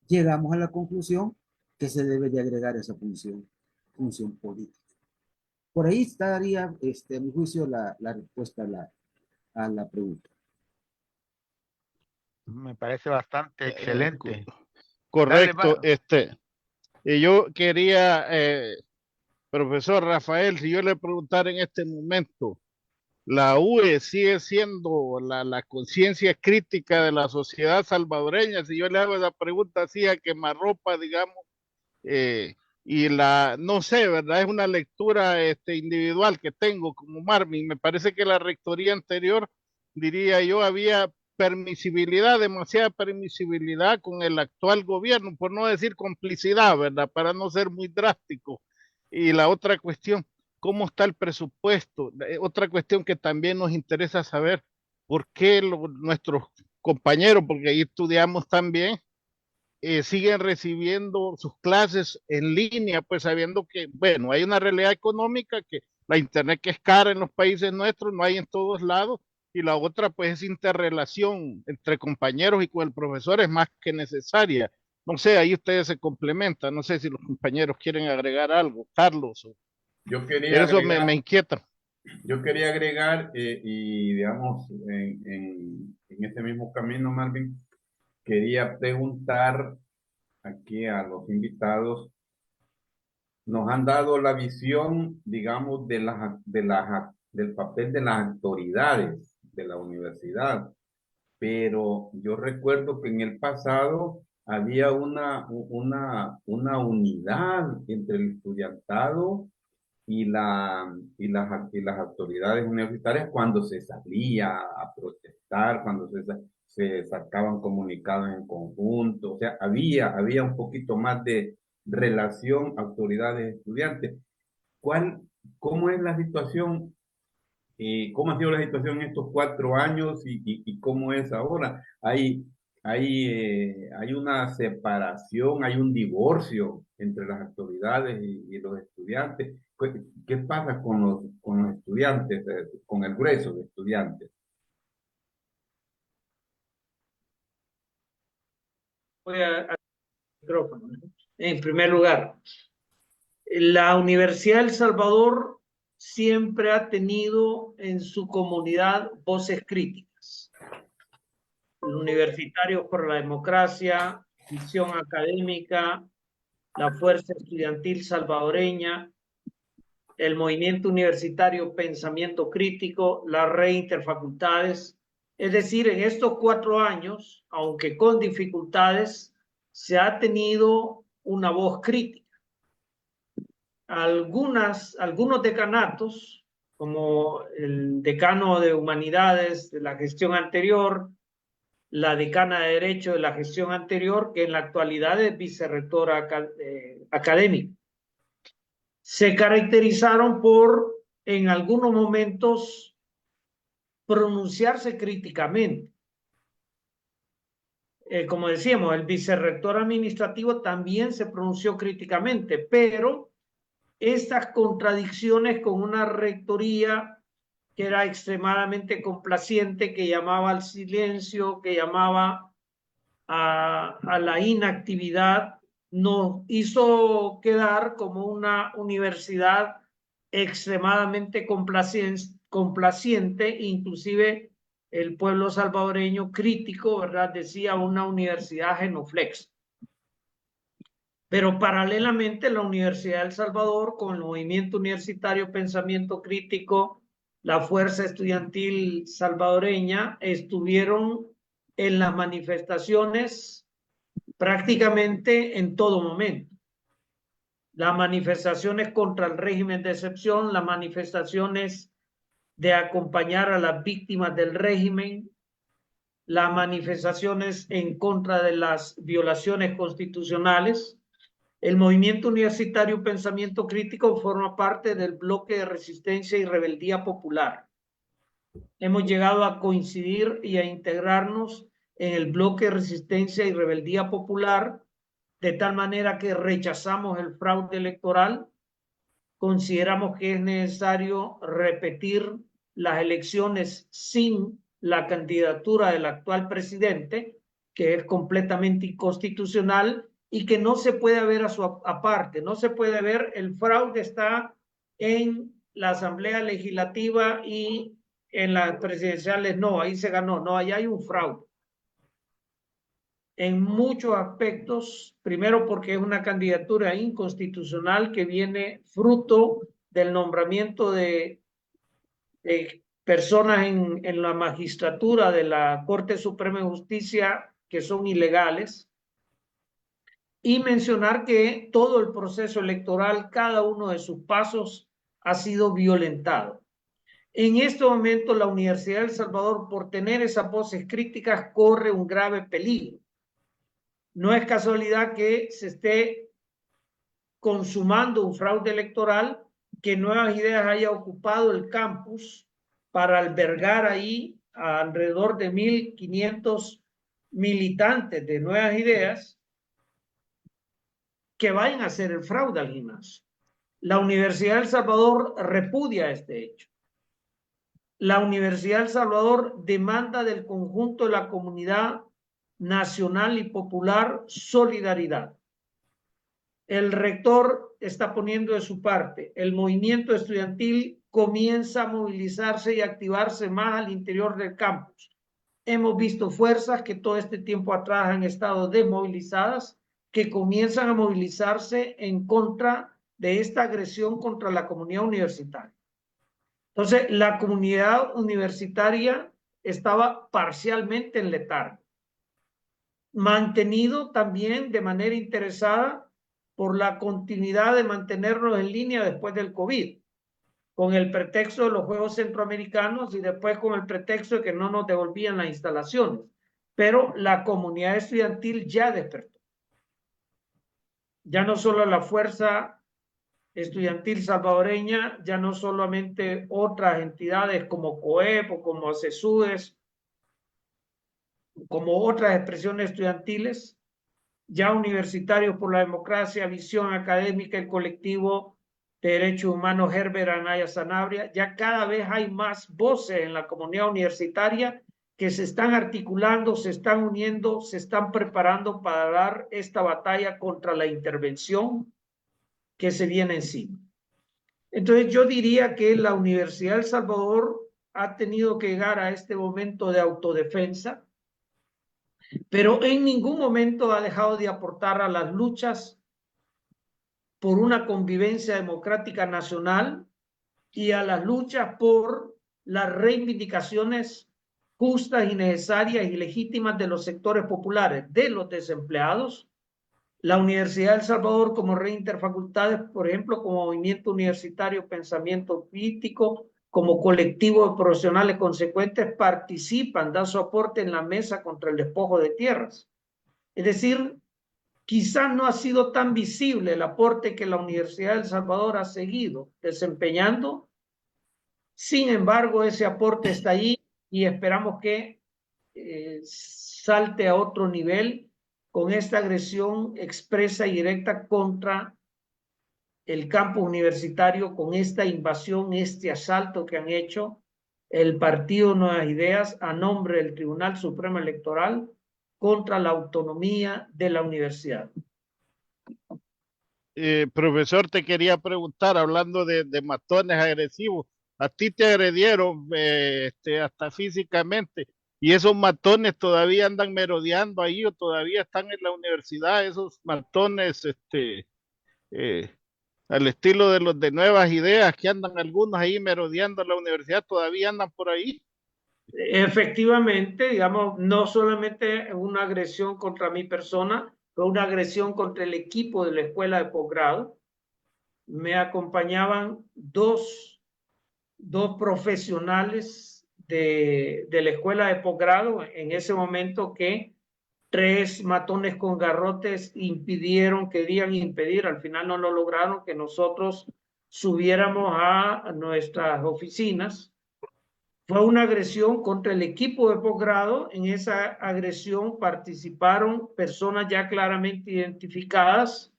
D: llegamos a la conclusión que se debe de agregar esa función política. Por ahí estaría, a mi juicio, la respuesta a la pregunta.
A: Me parece bastante excelente. Dale,
F: Correcto. Y yo quería, profesor Rafael, si yo le preguntara en este momento, ¿la UE sigue siendo la conciencia crítica de la sociedad salvadoreña? Si yo le hago esa pregunta así a quemarropa, digamos, eh, y no sé, ¿verdad? Es una lectura individual que tengo como Marvin. Me parece que la rectoría anterior, diría yo, había permisibilidad, demasiada permisibilidad con el actual gobierno, por no decir complicidad, ¿verdad? Para no ser muy drástico. Y la otra cuestión, ¿cómo está el presupuesto? Otra cuestión que también nos interesa saber, ¿por qué nuestros compañeros, porque ahí estudiamos también, siguen recibiendo sus clases en línea, pues sabiendo que, bueno, hay una realidad económica, que la internet que es cara en los países nuestros, no hay en todos lados, y la otra pues es interrelación entre compañeros y con el profesor es más que necesaria. No sé, ahí ustedes se complementan, no sé si los compañeros quieren agregar algo, Carlos,
C: Yo quería
F: eso
C: agregar,
F: me inquieta.
C: yo quería agregar y digamos, en este mismo camino, Marvin, quería preguntar aquí a los invitados, nos han dado la visión, digamos, del papel de las autoridades de la universidad, pero yo recuerdo que en el pasado había una unidad entre el estudiantado y las autoridades universitarias cuando se salía a protestar, cuando se sacaban comunicados en conjunto, o sea, había un poquito más relación autoridades-estudiantes. ¿Cómo es la situación? ¿Cómo ha sido la situación en estos 4 años y cómo es ahora? ¿Hay una separación, hay un divorcio entre las autoridades y los estudiantes? ¿Qué pasa con los estudiantes, con el grueso de estudiantes?
E: Voy al micrófono. En primer lugar, la Universidad de El Salvador siempre ha tenido en su comunidad voces críticas. Universitarios por la Democracia, Visión Académica, la Fuerza Estudiantil Salvadoreña, el Movimiento Universitario Pensamiento Crítico, la Red Interfacultades. Es decir, en estos 4 años, aunque con dificultades, se ha tenido una voz crítica. Algunos decanatos, como el decano de Humanidades de la gestión anterior, la decana de Derecho de la gestión anterior, que en la actualidad es vicerrectora académica, se caracterizaron por, en algunos momentos, pronunciarse críticamente. Como decíamos, el vicerrector administrativo también se pronunció críticamente, pero estas contradicciones con una rectoría que era extremadamente complaciente, que llamaba al silencio, que llamaba a la inactividad, nos hizo quedar como una universidad extremadamente complaciente, inclusive el pueblo salvadoreño crítico, ¿verdad? Decía una universidad genuflexa. Pero paralelamente la Universidad de El Salvador, con el movimiento universitario Pensamiento Crítico, la Fuerza Estudiantil Salvadoreña, estuvieron en las manifestaciones prácticamente en todo momento. Las manifestaciones contra el régimen de excepción, las manifestaciones de acompañar a las víctimas del régimen, las manifestaciones en contra de las violaciones constitucionales. El movimiento universitario Pensamiento Crítico forma parte del bloque de resistencia y rebeldía popular. Hemos llegado a coincidir y a integrarnos en el bloque de resistencia y rebeldía popular, de tal manera que rechazamos el fraude electoral, consideramos que es necesario repetir las elecciones sin la candidatura del actual presidente, que es completamente inconstitucional y que no se puede ver aparte, no se puede ver, el fraude está en la Asamblea Legislativa y en las presidenciales, no, ahí se ganó, no, ahí hay un fraude. En muchos aspectos, primero porque es una candidatura inconstitucional que viene fruto del nombramiento de personas en la magistratura de la Corte Suprema de Justicia que son ilegales, y mencionar que todo el proceso electoral, cada uno de sus pasos ha sido violentado. En este momento la Universidad de El Salvador, por tener esas voces críticas, corre un grave peligro. No es casualidad que se esté consumando un fraude electoral, que Nuevas Ideas haya ocupado el campus para albergar ahí a alrededor de 1.500 militantes de Nuevas Ideas que vayan a hacer el fraude al gimnasio. La Universidad de El Salvador repudia este hecho. La Universidad de El Salvador demanda del conjunto de la comunidad nacional y popular solidaridad. El rector está poniendo de su parte. El movimiento estudiantil comienza a movilizarse y activarse más al interior del campus. Hemos visto fuerzas que todo este tiempo atrás han estado desmovilizadas, que comienzan a movilizarse en contra de esta agresión contra la comunidad universitaria. Entonces, la comunidad universitaria estaba parcialmente en letargo, mantenido también de manera interesada por la continuidad de mantenernos en línea después del COVID, con el pretexto de los Juegos Centroamericanos y después con el pretexto de que no nos devolvían las instalaciones. Pero la comunidad estudiantil ya despertó. ya no solo la fuerza estudiantil salvadoreña, ya no solamente otras entidades como COEP o como ACESUDES, como otras expresiones estudiantiles, ya Universitarios por la Democracia, Visión Académica, el colectivo de Derechos Humanos Herbert Anaya Sanabria, ya cada vez hay más voces en la comunidad universitaria que se están articulando, se están uniendo, se están preparando para dar esta batalla contra la intervención que se viene encima. Entonces yo diría que la Universidad de El Salvador ha tenido que llegar a este momento de autodefensa, pero en ningún momento ha dejado de aportar a las luchas por una convivencia democrática nacional y a las luchas por las reivindicaciones justas y necesarias y legítimas de los sectores populares, de los desempleados. La Universidad de El Salvador como red interfacultades, por ejemplo, como movimiento universitario pensamiento crítico, como colectivo de profesionales consecuentes, participan, dan su aporte en la mesa contra el despojo de tierras. Es decir, quizás no ha sido tan visible el aporte que la Universidad de El Salvador ha seguido desempeñando. Sin embargo, ese aporte está ahí y esperamos que salte a otro nivel con esta agresión expresa y directa contra el campus universitario, con esta invasión, este asalto que han hecho el Partido Nuevas Ideas a nombre del Tribunal Supremo Electoral contra la autonomía de la universidad.
F: Profesor, te quería preguntar, hablando de matones agresivos, a ti te agredieron hasta físicamente, y esos matones todavía andan merodeando ahí o todavía están en la universidad, esos matones al estilo de los de Nuevas Ideas, que andan algunos ahí merodeando la universidad, todavía andan por ahí.
E: Efectivamente, digamos, no solamente una agresión contra mi persona, fue una agresión contra el equipo de la escuela de posgrado. Me acompañaban dos profesionales de la escuela de posgrado en ese momento, que 3 matones con garrotes querían impedir, al final no lo lograron, que nosotros subiéramos a nuestras oficinas. Fue una agresión contra el equipo de posgrado. En esa agresión participaron personas ya claramente identificadas,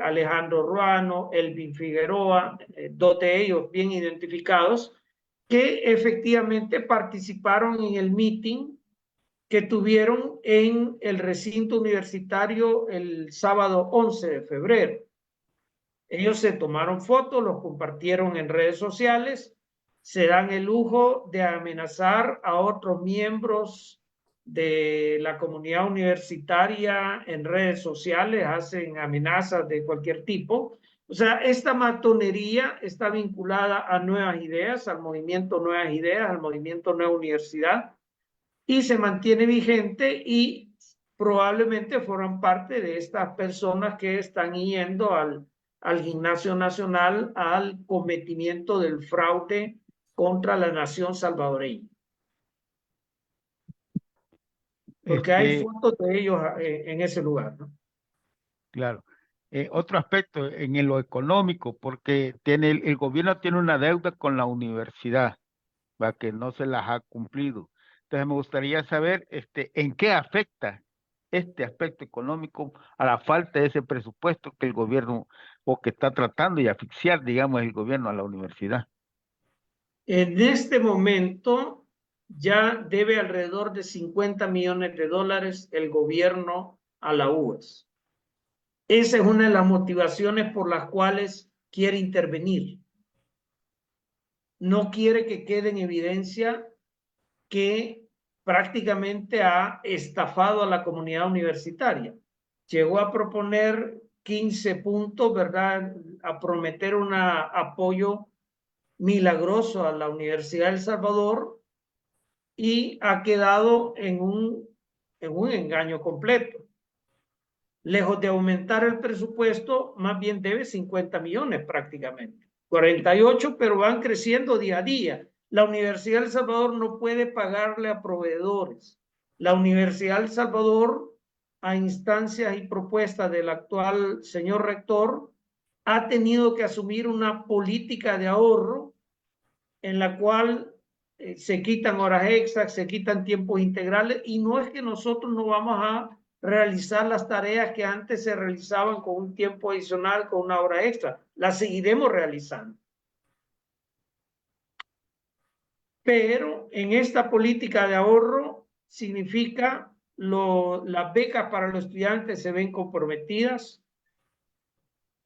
E: Alejandro Ruano, Elvin Figueroa, 2 de ellos bien identificados, que efectivamente participaron en el meeting que tuvieron en el recinto universitario el sábado 11 de febrero. Ellos se tomaron fotos, los compartieron en redes sociales, se dan el lujo de amenazar a otros miembros de la comunidad universitaria en redes sociales, hacen amenazas de cualquier tipo. O sea, esta matonería está vinculada a Nuevas Ideas, al movimiento Nuevas Ideas, al movimiento Nueva Universidad, y se mantiene vigente, y probablemente forman parte de estas personas que están yendo al Gimnasio Nacional al cometimiento del fraude contra la nación salvadoreña. Porque hay fotos de ellos en ese lugar, ¿no?
A: Claro. Otro aspecto en lo económico, porque el gobierno tiene una deuda con la universidad, ¿va? Que no se las ha cumplido. Entonces me gustaría saber en qué afecta este aspecto económico a la falta de ese presupuesto que el gobierno, o que está tratando de asfixiar, digamos, el gobierno a la universidad.
E: En este momento ya debe alrededor de $50 millones el gobierno a la UAS. Esa es una de las motivaciones por las cuales quiere intervenir. No quiere que quede en evidencia que prácticamente ha estafado a la comunidad universitaria. Llegó a proponer 15 puntos, ¿verdad? A prometer un apoyo milagroso a la Universidad de El Salvador, y ha quedado en un engaño completo. Lejos de aumentar el presupuesto, más bien debe 50 millones prácticamente. 48, pero van creciendo día a día. La Universidad de El Salvador no puede pagarle a proveedores. La Universidad de El Salvador a instancias y propuestas del actual señor rector, ha tenido que asumir una política de ahorro en la cual se quitan horas extras, se quitan tiempos integrales, y no es que nosotros no vamos a realizar las tareas que antes se realizaban con un tiempo adicional, con una hora extra, las seguiremos realizando. Pero en esta política de ahorro significa las becas para los estudiantes se ven comprometidas,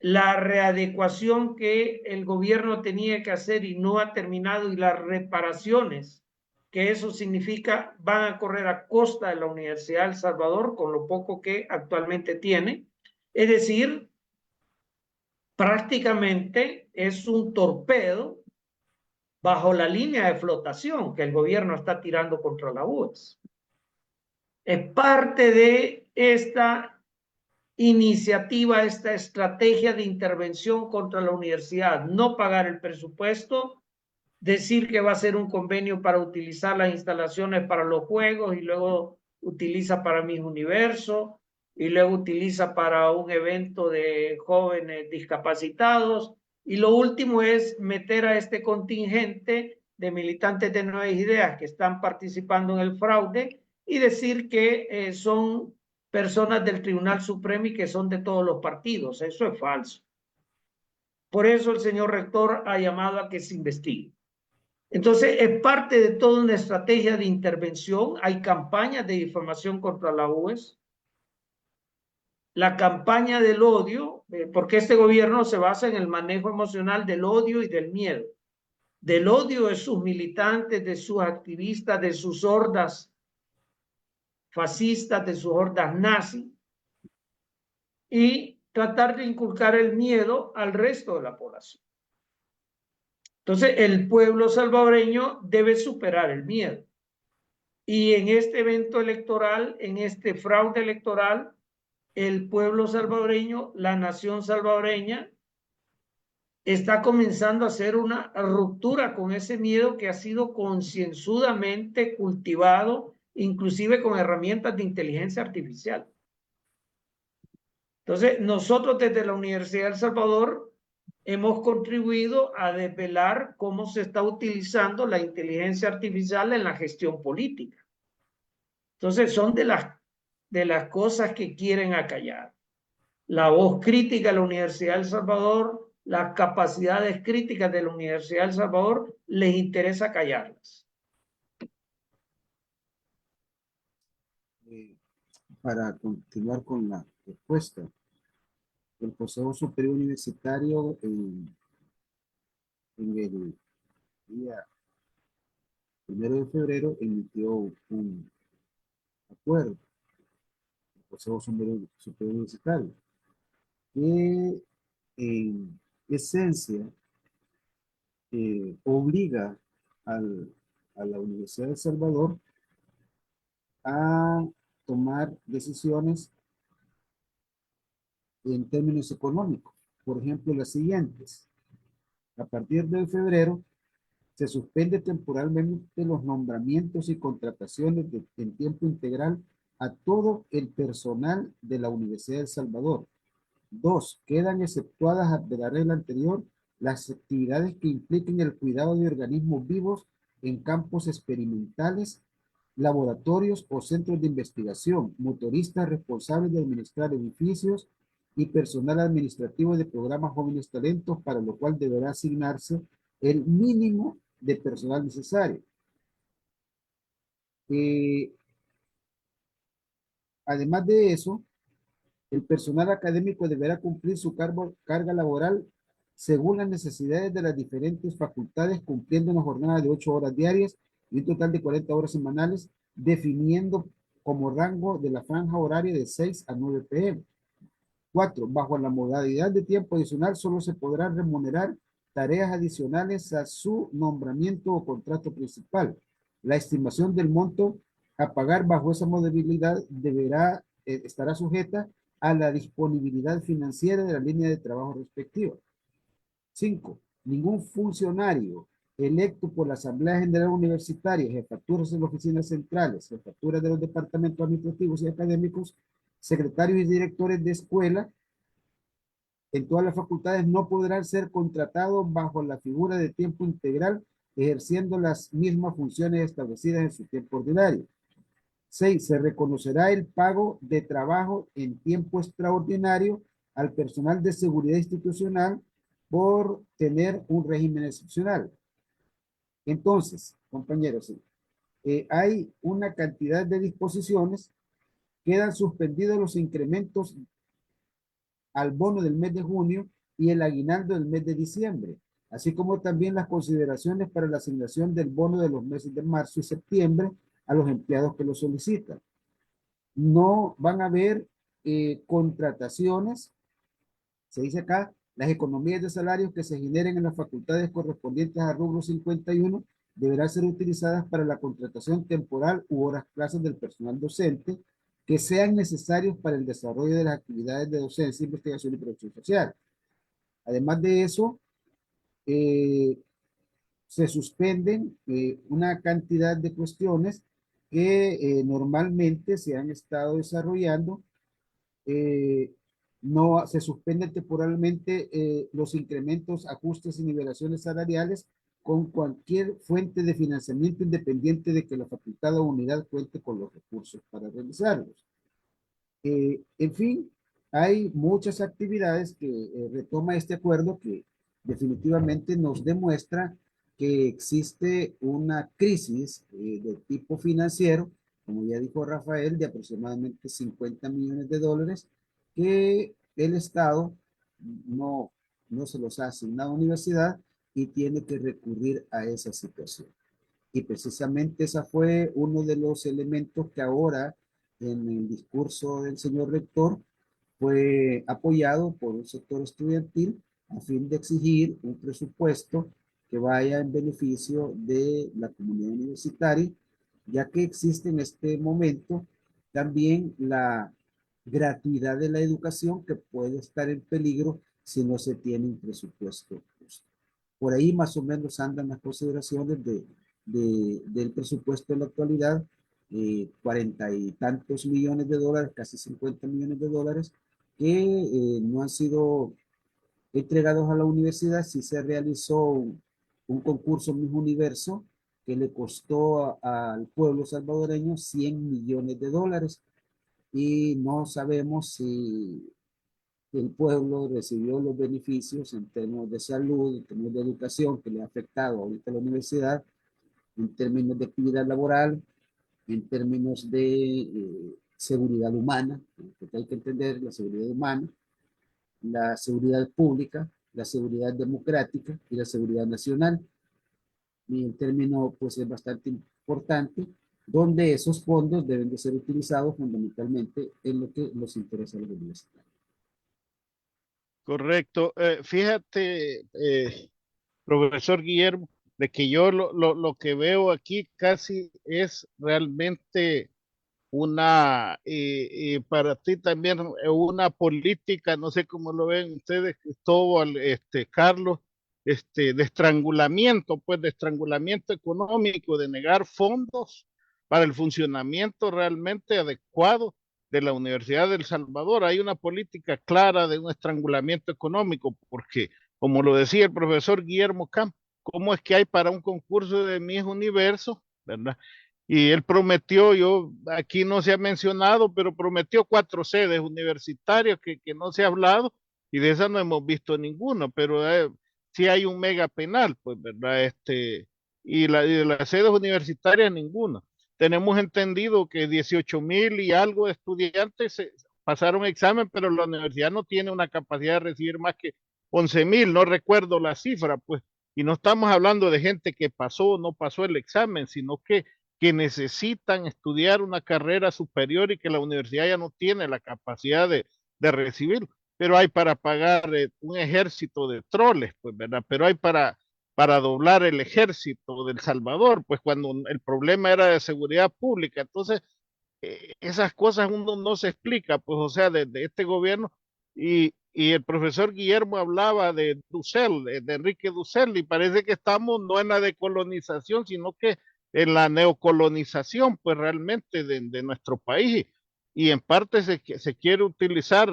E: la readecuación que el gobierno tenía que hacer y no ha terminado, y las reparaciones que eso significa van a correr a costa de la Universidad de El Salvador con lo poco que actualmente tiene. Es decir, prácticamente es un torpedo bajo la línea de flotación que el gobierno está tirando contra la UES. Es parte de esta iniciativa, esta estrategia de intervención contra la universidad: no pagar el presupuesto, decir que va a ser un convenio para utilizar las instalaciones para los juegos y luego utiliza para Miss Universo y luego utiliza para un evento de jóvenes discapacitados, y lo último es meter a este contingente de militantes de Nuevas Ideas que están participando en el fraude y decir que son personas del Tribunal Supremo y que son de todos los partidos. Eso es falso. Por eso el señor rector ha llamado a que se investigue. Entonces, es parte de toda una estrategia de intervención. Hay campañas de difamación contra la UES. La campaña del odio, porque este gobierno se basa en el manejo emocional del odio y del miedo. Del odio de sus militantes, de sus activistas, de sus hordas fascistas, de sus hordas nazis, y tratar de inculcar el miedo al resto de la población. Entonces, el pueblo salvadoreño debe superar el miedo. Y en este evento electoral, en este fraude electoral, el pueblo salvadoreño, la nación salvadoreña, está comenzando a hacer una ruptura con ese miedo que ha sido concienzudamente cultivado, inclusive con herramientas de inteligencia artificial. Entonces, nosotros desde la Universidad de El Salvador hemos contribuido a desvelar cómo se está utilizando la inteligencia artificial en la gestión política. Entonces, son de las cosas que quieren acallar. La voz crítica de la Universidad de El Salvador, las capacidades críticas de la Universidad de El Salvador, les interesa callarlas.
D: Para continuar con la respuesta, el Consejo Superior Universitario en el día 1 de febrero emitió un acuerdo, el Consejo Superior Universitario, que en esencia obliga a la Universidad de El Salvador a tomar decisiones en términos económicos. Por ejemplo, las siguientes: a partir de febrero se suspende temporalmente los nombramientos y contrataciones en tiempo integral a todo el personal de la Universidad de El Salvador. 2. Quedan exceptuadas de la regla anterior las actividades que impliquen el cuidado de organismos vivos en campos experimentales, laboratorios o centros de investigación, motoristas responsables de administrar edificios y personal administrativo de programas Jóvenes Talentos, para lo cual deberá asignarse el mínimo de personal necesario. Además de eso, el personal académico deberá cumplir su carga laboral según las necesidades de las diferentes facultades, cumpliendo una jornada de 8 horas diarias y un total de 40 horas semanales, definiendo como rango de la franja horaria de 6 a 9 p.m. 4. Bajo la modalidad de tiempo adicional, solo se podrán remunerar tareas adicionales a su nombramiento o contrato principal. La estimación del monto a pagar bajo esa modalidad estará sujeta a la disponibilidad financiera de la línea de trabajo respectiva. 5. Ningún funcionario electo por la Asamblea General Universitaria, jefaturas de las oficinas centrales, jefaturas de los departamentos administrativos y académicos, secretarios y directores de escuela en todas las facultades no podrán ser contratados bajo la figura de tiempo integral, ejerciendo las mismas funciones establecidas en su tiempo ordinario. 6. Se reconocerá el pago de trabajo en tiempo extraordinario al personal de seguridad institucional por tener un régimen excepcional. Entonces, compañeros, hay una cantidad de disposiciones. Quedan suspendidos los incrementos al bono del mes de junio y el aguinaldo del mes de diciembre, así como también las consideraciones para la asignación del bono de los meses de marzo y septiembre a los empleados que lo solicitan. No van a haber contrataciones, se dice acá, las economías de salarios que se generen en las facultades correspondientes a rubro 51 deberán ser utilizadas para la contratación temporal u horas clases del personal docente que sean necesarios para el desarrollo de las actividades de docencia, investigación y producción social. Además de eso, se suspenden una cantidad de cuestiones que normalmente se han estado desarrollando. No se suspenden temporalmente los incrementos, ajustes y nivelaciones salariales con cualquier fuente de financiamiento independiente de que la facultad o unidad cuente con los recursos para realizarlos. En fin, hay muchas actividades que retoma este acuerdo que definitivamente nos demuestra que existe una crisis de tipo financiero, como ya dijo Rafael, de aproximadamente 50 millones de dólares que el Estado no se los ha asignado a la universidad y tiene que recurrir a esa situación. Y precisamente ese fue uno de los elementos que ahora en el discurso del señor rector fue apoyado por el sector estudiantil a fin de exigir un presupuesto que vaya en beneficio de la comunidad universitaria, ya que existe en este momento también la gratuidad de la educación que puede estar en peligro si no se tiene un presupuesto justo. Por ahí más o menos andan las consideraciones del presupuesto en la actualidad, 40 y tantos millones de dólares, casi 50 millones de dólares, que no han sido entregados a la universidad. Sí se realizó un concurso Miss Universo que le costó al pueblo salvadoreño 100 millones de dólares y no sabemos si el pueblo recibió los beneficios en términos de salud, en términos de educación que le ha afectado ahorita a la universidad, en términos de actividad laboral, en términos de seguridad humana, porque hay que entender la seguridad humana, la seguridad pública, la seguridad democrática y la seguridad nacional. Y el término pues es bastante importante, donde esos fondos deben de ser utilizados fundamentalmente en lo que nos interesa a los universitarios.
F: Correcto. Fíjate, profesor Guillermo, de que yo lo que veo aquí casi es realmente una, para ti también, una política, no sé cómo lo ven ustedes, Cristóbal, Carlos, de estrangulamiento, pues de estrangulamiento económico, de negar fondos para el funcionamiento realmente adecuado de la Universidad del Salvador. Hay una política clara de un estrangulamiento económico, porque, como lo decía el profesor Guillermo Camp, ¿cómo es que hay para un concurso de Miss Universo, verdad? Y él prometió, yo aquí no se ha mencionado, pero prometió 4 sedes universitarias que no se ha hablado y de esas no hemos visto ninguna, pero sí hay un mega penal, pues, ¿verdad? Y de las sedes universitarias ninguna. Tenemos entendido que 18,000 y algo de estudiantes pasaron examen, pero la universidad no tiene una capacidad de recibir más que 11,000, no recuerdo la cifra, pues, y no estamos hablando de gente que pasó o no pasó el examen, sino que necesitan estudiar una carrera superior y que la universidad ya no tiene la capacidad de recibir. Pero hay para pagar un ejército de troles, pues, ¿verdad? Pero hay para doblar el ejército del Salvador, pues cuando el problema era de seguridad pública. Entonces, esas cosas uno no se explica, pues, o sea, de este gobierno. Y el profesor Guillermo hablaba de Dussel, de Enrique Dussel, y parece que estamos no en la decolonización, sino que en la neocolonización, pues realmente de nuestro país. y en parte se quiere utilizar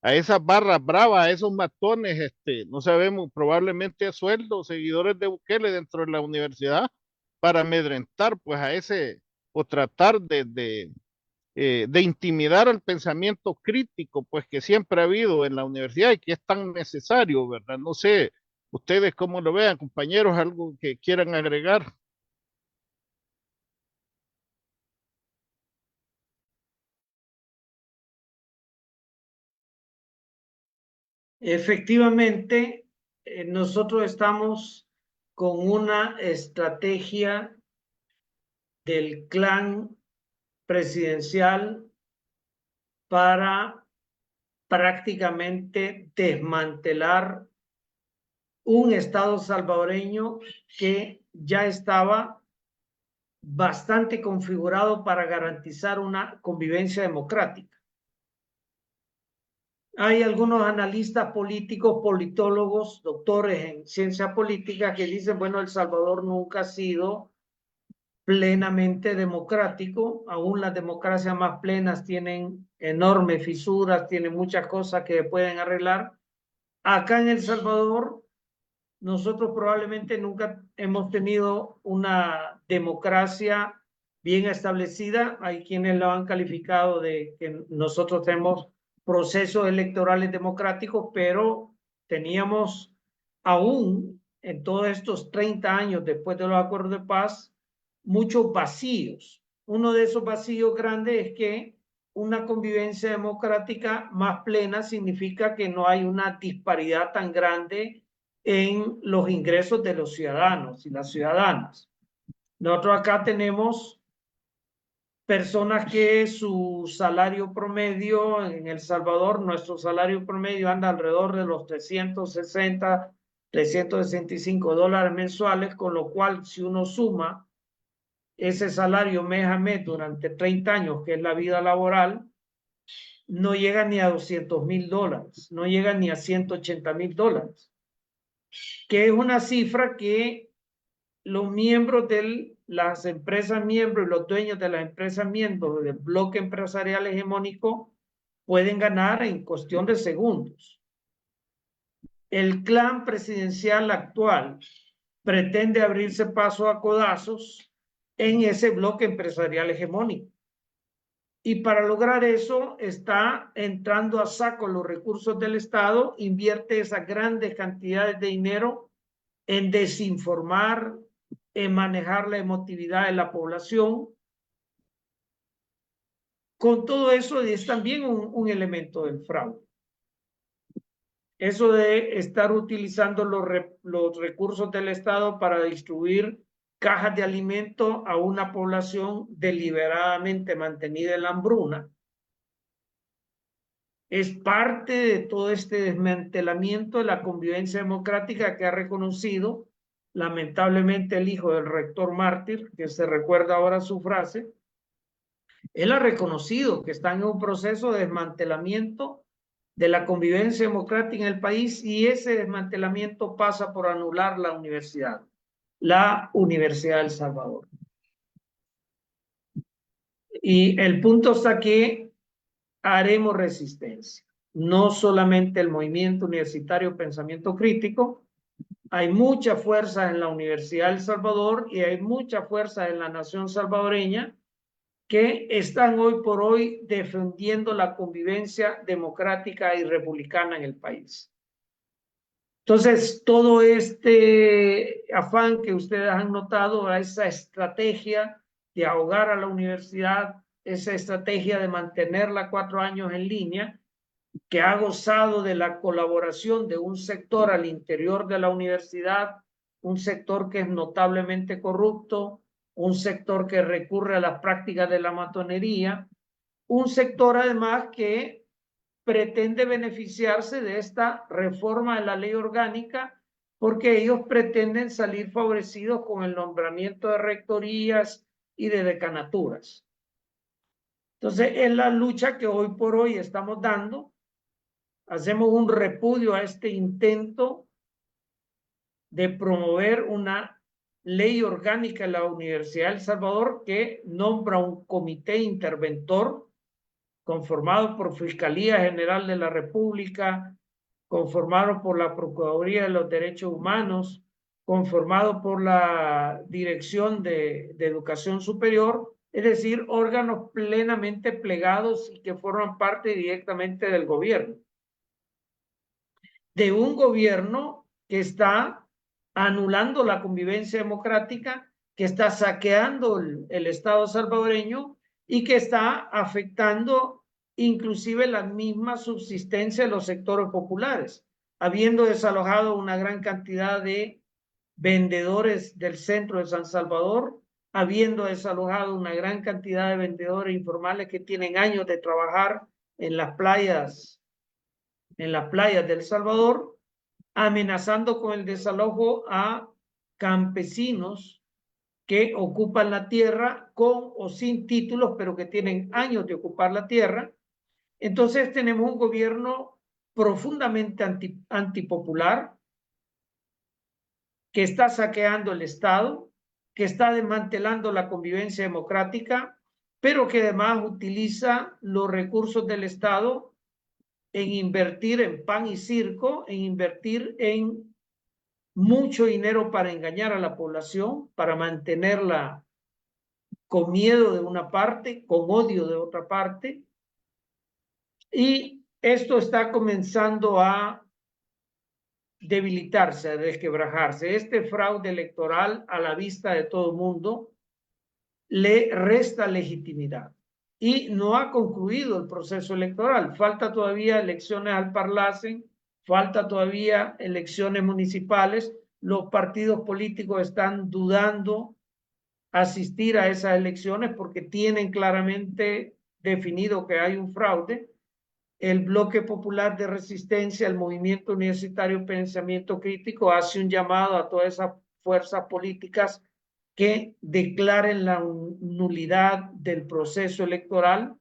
F: a esas barras bravas, a esos matones, no sabemos, probablemente a sueldos, seguidores de Bukele dentro de la universidad, para amedrentar pues a ese, o tratar de intimidar el pensamiento crítico, pues que siempre ha habido en la universidad y que es tan necesario, ¿verdad? No sé, ustedes cómo lo vean, compañeros, algo que quieran agregar.
E: Efectivamente, nosotros estamos con una estrategia del clan presidencial para prácticamente desmantelar un Estado salvadoreño que ya estaba bastante configurado para garantizar una convivencia democrática. Hay algunos analistas políticos, politólogos, doctores en ciencia política que dicen, bueno, El Salvador nunca ha sido plenamente democrático, aún las democracias más plenas tienen enormes fisuras, tienen muchas cosas que pueden arreglar. Acá en El Salvador, nosotros probablemente nunca hemos tenido una democracia bien establecida. Hay quienes lo han calificado de que nosotros tenemos procesos electorales democráticos, pero teníamos aún en todos estos 30 años después de los acuerdos de paz muchos vacíos. Uno de esos vacíos grandes es que una convivencia democrática más plena significa que no hay una disparidad tan grande en los ingresos de los ciudadanos y las ciudadanas. Nosotros acá tenemos personas que su salario promedio en El Salvador, nuestro salario promedio anda alrededor de los 360, 365 dólares mensuales, con lo cual si uno suma ese salario mes a mes durante 30 años, que es la vida laboral, no llega ni a 200,000 dólares, no llega ni a 180,000 dólares, que es una cifra que los miembros de las empresas miembros y los dueños de las empresas miembros del bloque empresarial hegemónico pueden ganar en cuestión de segundos. El clan presidencial actual pretende abrirse paso a codazos en ese bloque empresarial hegemónico. Y para lograr eso está entrando a saco los recursos del Estado, invierte esas grandes cantidades de dinero en desinformar, en manejar la emotividad de la población. Con todo eso es también un elemento del fraude. Eso de estar utilizando los recursos del Estado para distribuir cajas de alimento a una población deliberadamente mantenida en la hambruna es parte de todo este desmantelamiento de la convivencia democrática que ha reconocido lamentablemente el hijo del rector mártir, que se recuerda ahora su frase. Él ha reconocido que está en un proceso de desmantelamiento de la convivencia democrática en el país, y ese desmantelamiento pasa por anular la Universidad de El Salvador. Y el punto está que haremos resistencia. No solamente el movimiento universitario Pensamiento Crítico, hay mucha fuerza en la Universidad de El Salvador y hay mucha fuerza en la nación salvadoreña que están hoy por hoy defendiendo la convivencia democrática y republicana en el país. Entonces, todo este afán que ustedes han notado, esa estrategia de ahogar a la universidad, esa estrategia de mantenerla 4 años en línea, que ha gozado de la colaboración de un sector al interior de la universidad, un sector que es notablemente corrupto, un sector que recurre a las prácticas de la matonería, un sector además que pretende beneficiarse de esta reforma de la ley orgánica porque ellos pretenden salir favorecidos con el nombramiento de rectorías y de decanaturas. Entonces, es la lucha que hoy por hoy estamos dando. Hacemos un repudio a este intento de promover una ley orgánica en la Universidad de El Salvador que nombra un comité interventor conformado por Fiscalía General de la República, conformado por la Procuraduría de los Derechos Humanos, conformado por la Dirección de Educación Superior, es decir, órganos plenamente plegados y que forman parte directamente del gobierno. De un gobierno que está anulando la convivencia democrática, que está saqueando el Estado salvadoreño y que está afectando inclusive la misma subsistencia de los sectores populares, habiendo desalojado una gran cantidad de vendedores del centro de San Salvador, habiendo desalojado una gran cantidad de vendedores informales que tienen años de trabajar en las playas de El Salvador, amenazando con el desalojo a campesinos que ocupan la tierra con o sin títulos, pero que tienen años de ocupar la tierra. Entonces tenemos un gobierno profundamente antipopular que está saqueando el Estado, que está desmantelando la convivencia democrática, pero que además utiliza los recursos del Estado en invertir en pan y circo, en invertir en mucho dinero para engañar a la población, para mantenerla con miedo de una parte, con odio de otra parte. Y esto está comenzando a debilitarse, a desquebrajarse. Este fraude electoral a la vista de todo el mundo le resta legitimidad. Y no ha concluido el proceso electoral. Falta todavía elecciones al Parlacen, falta todavía elecciones municipales. Los partidos políticos están dudando asistir a esas elecciones porque tienen claramente definido que hay un fraude. El Bloque Popular de Resistencia, el Movimiento Universitario Pensamiento Crítico, hace un llamado a todas esas fuerzas políticas que declaren la nulidad del proceso electoral,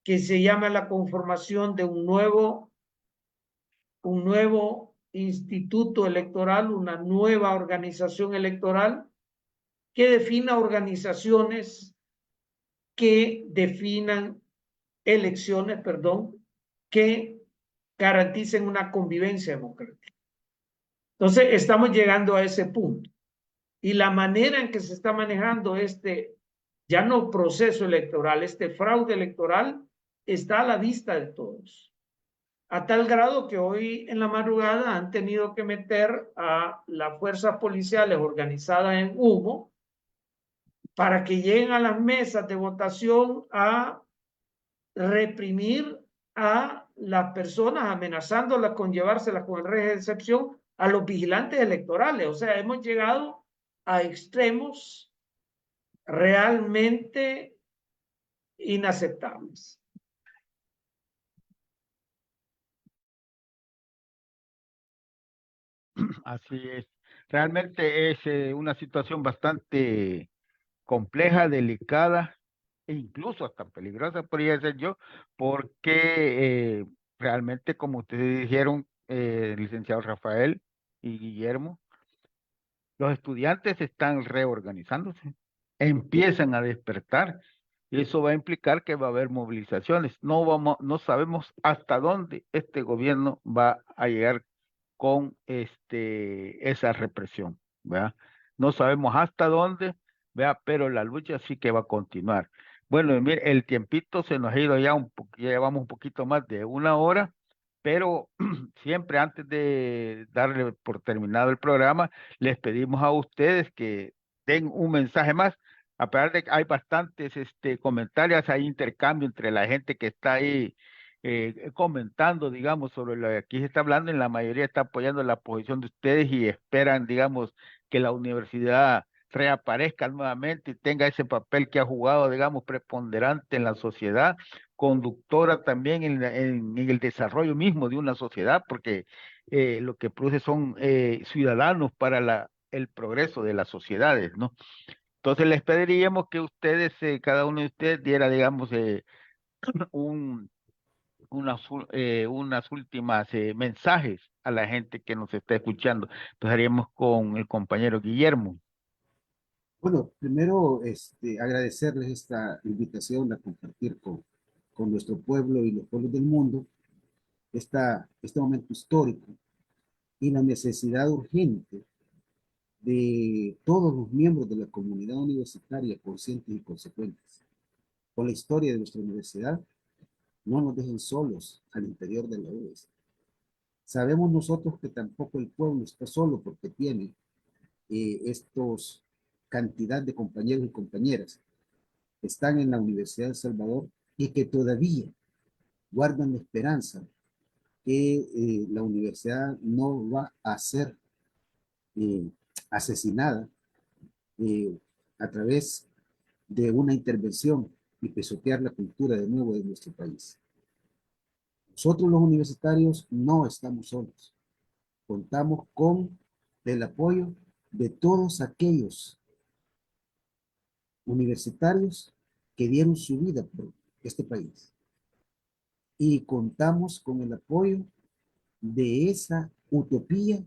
E: que se llama la conformación de un nuevo instituto electoral, una nueva organización electoral, que defina organizaciones que definan elecciones, que garanticen una convivencia democrática. Entonces, estamos llegando a ese punto. Y la manera en que se está manejando este, ya no proceso electoral, este fraude electoral, está a la vista de todos. A tal grado que hoy en la madrugada han tenido que meter a las fuerzas policiales organizadas en humo para que lleguen a las mesas de votación a reprimir a las personas, amenazándolas con llevárselas con el régimen de excepción a los vigilantes electorales. O sea, hemos llegado a extremos realmente inaceptables.
A: Así es. Realmente es una situación bastante compleja, delicada e incluso hasta peligrosa, podría ser yo, porque realmente, como ustedes dijeron, licenciado Rafael y Guillermo, los estudiantes están reorganizándose, empiezan a despertar y eso va a implicar que va a haber movilizaciones. No sabemos hasta dónde este gobierno va a llegar con esa represión, ¿verdad? No sabemos hasta dónde, ¿verdad? Pero la lucha sí que va a continuar. Bueno, y mire, el tiempito se nos ha ido ya ya llevamos un poquito más de una hora, pero siempre antes de darle por terminado el programa, les pedimos a ustedes que den un mensaje más. A pesar de que hay bastantes comentarios, hay intercambio entre la gente que está ahí comentando, digamos, sobre lo que aquí se está hablando, y la mayoría está apoyando la posición de ustedes y esperan, digamos, que la universidad reaparezca nuevamente y tenga ese papel que ha jugado, digamos, preponderante en la sociedad, conductora también en el desarrollo mismo de una sociedad, porque lo que produce son ciudadanos para el progreso de las sociedades, ¿no? Entonces les pediríamos que ustedes, cada uno de ustedes diera, digamos, un unas últimas mensajes a la gente que nos está escuchando. Empezaríamos con el compañero Guillermo.
D: Bueno, primero agradecerles esta invitación a compartir con con nuestro pueblo y los pueblos del mundo este momento histórico y la necesidad urgente de todos los miembros de la comunidad universitaria conscientes y consecuentes con la historia de nuestra universidad, no nos dejen solos al interior de la UES. Sabemos nosotros que tampoco el pueblo está solo porque tiene estos cantidad de compañeros y compañeras que están en la Universidad de El Salvador y que todavía guardan la esperanza que la universidad no va a ser asesinada a través de una intervención y pisotear la cultura de nuevo de nuestro país. Nosotros los universitarios no estamos solos. Contamos con el apoyo de todos aquellos universitarios que dieron su vida por este país. Y contamos con el apoyo de esa utopía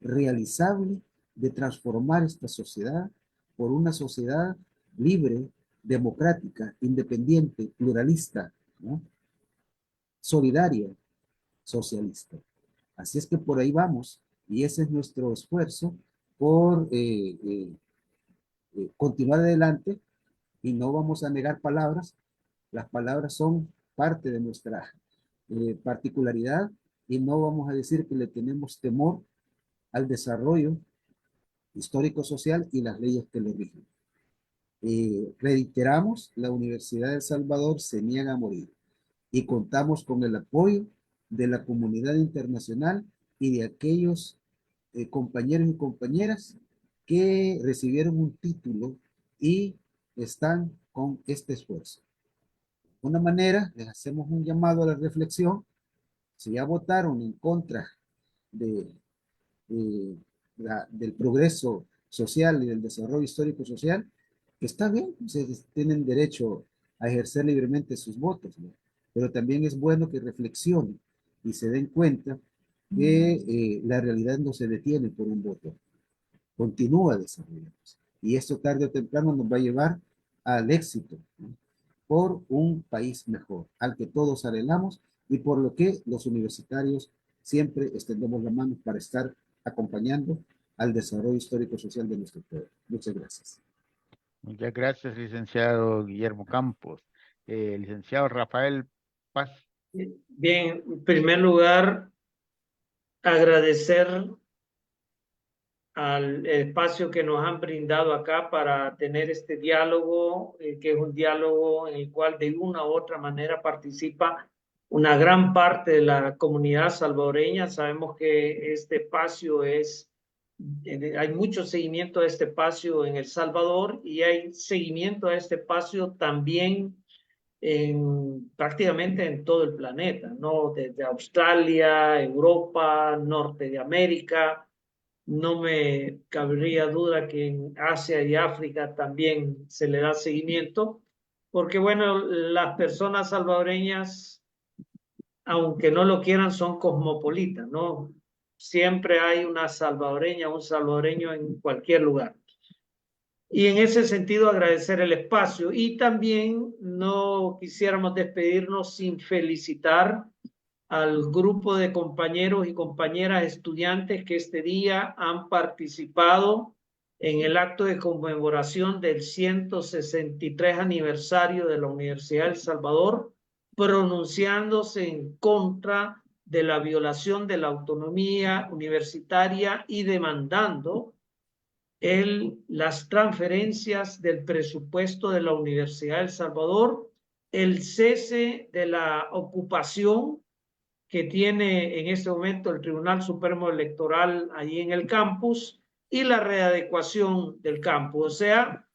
D: realizable de transformar esta sociedad por una sociedad libre, democrática, independiente, pluralista, ¿no? Solidaria, socialista. Así es que por ahí vamos y ese es nuestro esfuerzo por continuar adelante y no vamos a negar palabras. Las palabras son parte de nuestra particularidad y no vamos a decir que le tenemos temor al desarrollo histórico-social y las leyes que lo rigen. Reiteramos, la Universidad de El Salvador se niega a morir y contamos con el apoyo de la comunidad internacional y de aquellos compañeros y compañeras que recibieron un título y están con este esfuerzo. De una manera, les hacemos un llamado a la reflexión. Si ya votaron en contra de, del progreso social y del desarrollo histórico-social, que está bien, ustedes tienen derecho a ejercer libremente sus votos, ¿no? Pero también es bueno que reflexionen y se den cuenta que la realidad no se detiene por un voto, continúa desarrollándose. Y esto tarde o temprano nos va a llevar al éxito, ¿no? Por un país mejor, al que todos anhelamos y por lo que los universitarios siempre extendemos la mano para estar acompañando al desarrollo histórico-social de nuestro pueblo. Muchas gracias.
A: Muchas gracias, licenciado Guillermo Campos. Licenciado Rafael Paz.
E: Bien, en primer lugar, agradecer al espacio que nos han brindado acá para tener este diálogo, que es un diálogo en el cual de una u otra manera participa una gran parte de la comunidad salvadoreña. Sabemos que este espacio hay mucho seguimiento a este espacio en El Salvador y hay seguimiento a este espacio también prácticamente en todo el planeta, ¿no? Desde Australia, Europa, Norte de América. No me cabría duda que en Asia y África también se le da seguimiento, porque bueno, las personas salvadoreñas, aunque no lo quieran, son cosmopolitas, ¿no? Siempre hay una salvadoreña, un salvadoreño en cualquier lugar. Y en ese sentido agradecer el espacio y también no quisiéramos despedirnos sin felicitar al grupo de compañeros y compañeras estudiantes que este día han participado en el acto de conmemoración del 163 aniversario de la Universidad de El Salvador, pronunciándose en contra de la violación de la autonomía universitaria y demandando las transferencias del presupuesto de la Universidad de El Salvador, el cese de la ocupación que tiene en este momento el Tribunal Supremo Electoral allí en el campus y la readecuación del campus. O sea,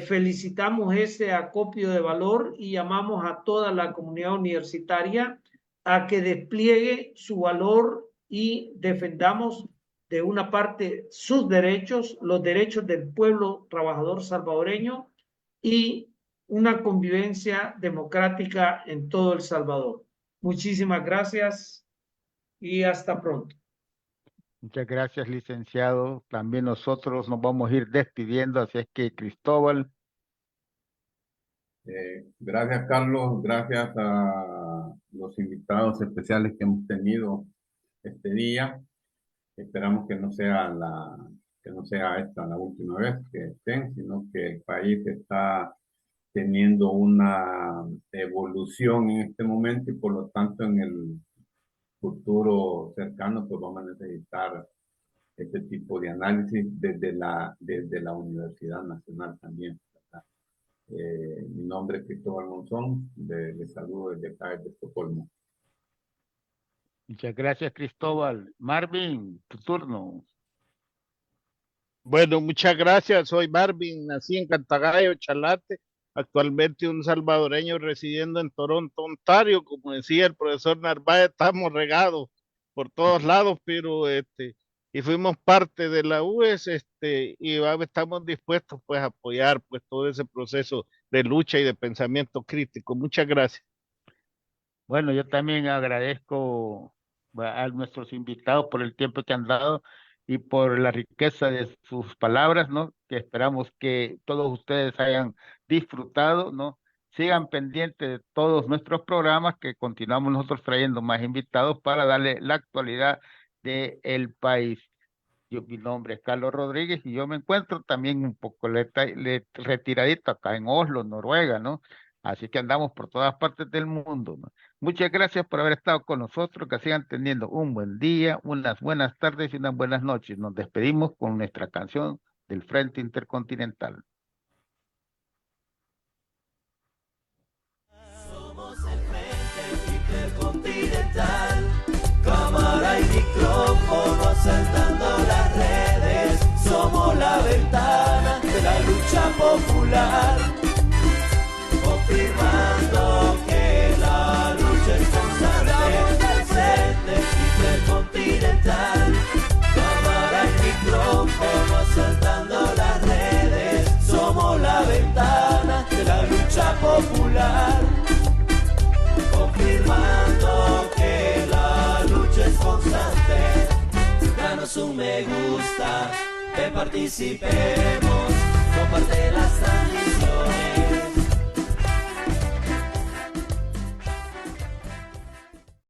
E: felicitamos ese acopio de valor y llamamos a toda la comunidad universitaria a que despliegue su valor y defendamos de una parte sus derechos, los derechos del pueblo trabajador salvadoreño y una convivencia democrática en todo El Salvador. Muchísimas gracias y hasta pronto.
A: Muchas gracias, licenciado. También nosotros nos vamos a ir despidiendo, así es que Cristóbal,
C: Gracias, Carlos. Gracias a los invitados especiales que hemos tenido este día. Esperamos que no sea esta la última vez que estén, sino que el país está teniendo una evolución en este momento y por lo tanto en el futuro cercano pues vamos a necesitar este tipo de análisis desde la Universidad Nacional también. Mi nombre es Cristóbal Monzón, les saludo desde acá, desde Estocolmo.
A: Muchas gracias, Cristóbal. Marvin, tu turno.
F: Bueno, muchas gracias. Soy Marvin, nací en Cantagallo, Chalate, actualmente un salvadoreño residiendo en Toronto, Ontario. Como decía el profesor Narváez, estamos regados por todos lados, pero y fuimos parte de la UES, y estamos dispuestos pues a apoyar pues todo ese proceso de lucha y de pensamiento crítico. Muchas gracias.
A: Bueno, yo también agradezco a nuestros invitados por el tiempo que han dado y por la riqueza de sus palabras, ¿no? Que esperamos que todos ustedes hayan disfrutado, ¿no? Sigan pendientes de todos nuestros programas, que continuamos nosotros trayendo más invitados para darle la actualidad del país. Mi nombre es Carlos Rodríguez y yo me encuentro también un poco retiradito acá en Oslo, Noruega, ¿no? Así que andamos por todas partes del mundo, ¿no? Muchas gracias por haber estado con nosotros, que sigan teniendo un buen día, unas buenas tardes y unas buenas noches. Nos despedimos con nuestra canción del Frente Intercontinental.
B: Somos el Frente Intercontinental, cámara y micrófono asaltando las redes. Somos la ventana de la lucha popular, confirmando que la lucha es constante. Frente Intercontinental, cámara y micrófono asaltando las redes. Somos la ventana de la lucha popular, confirmando que la lucha es constante. Danos un me gusta, que participemos, comparte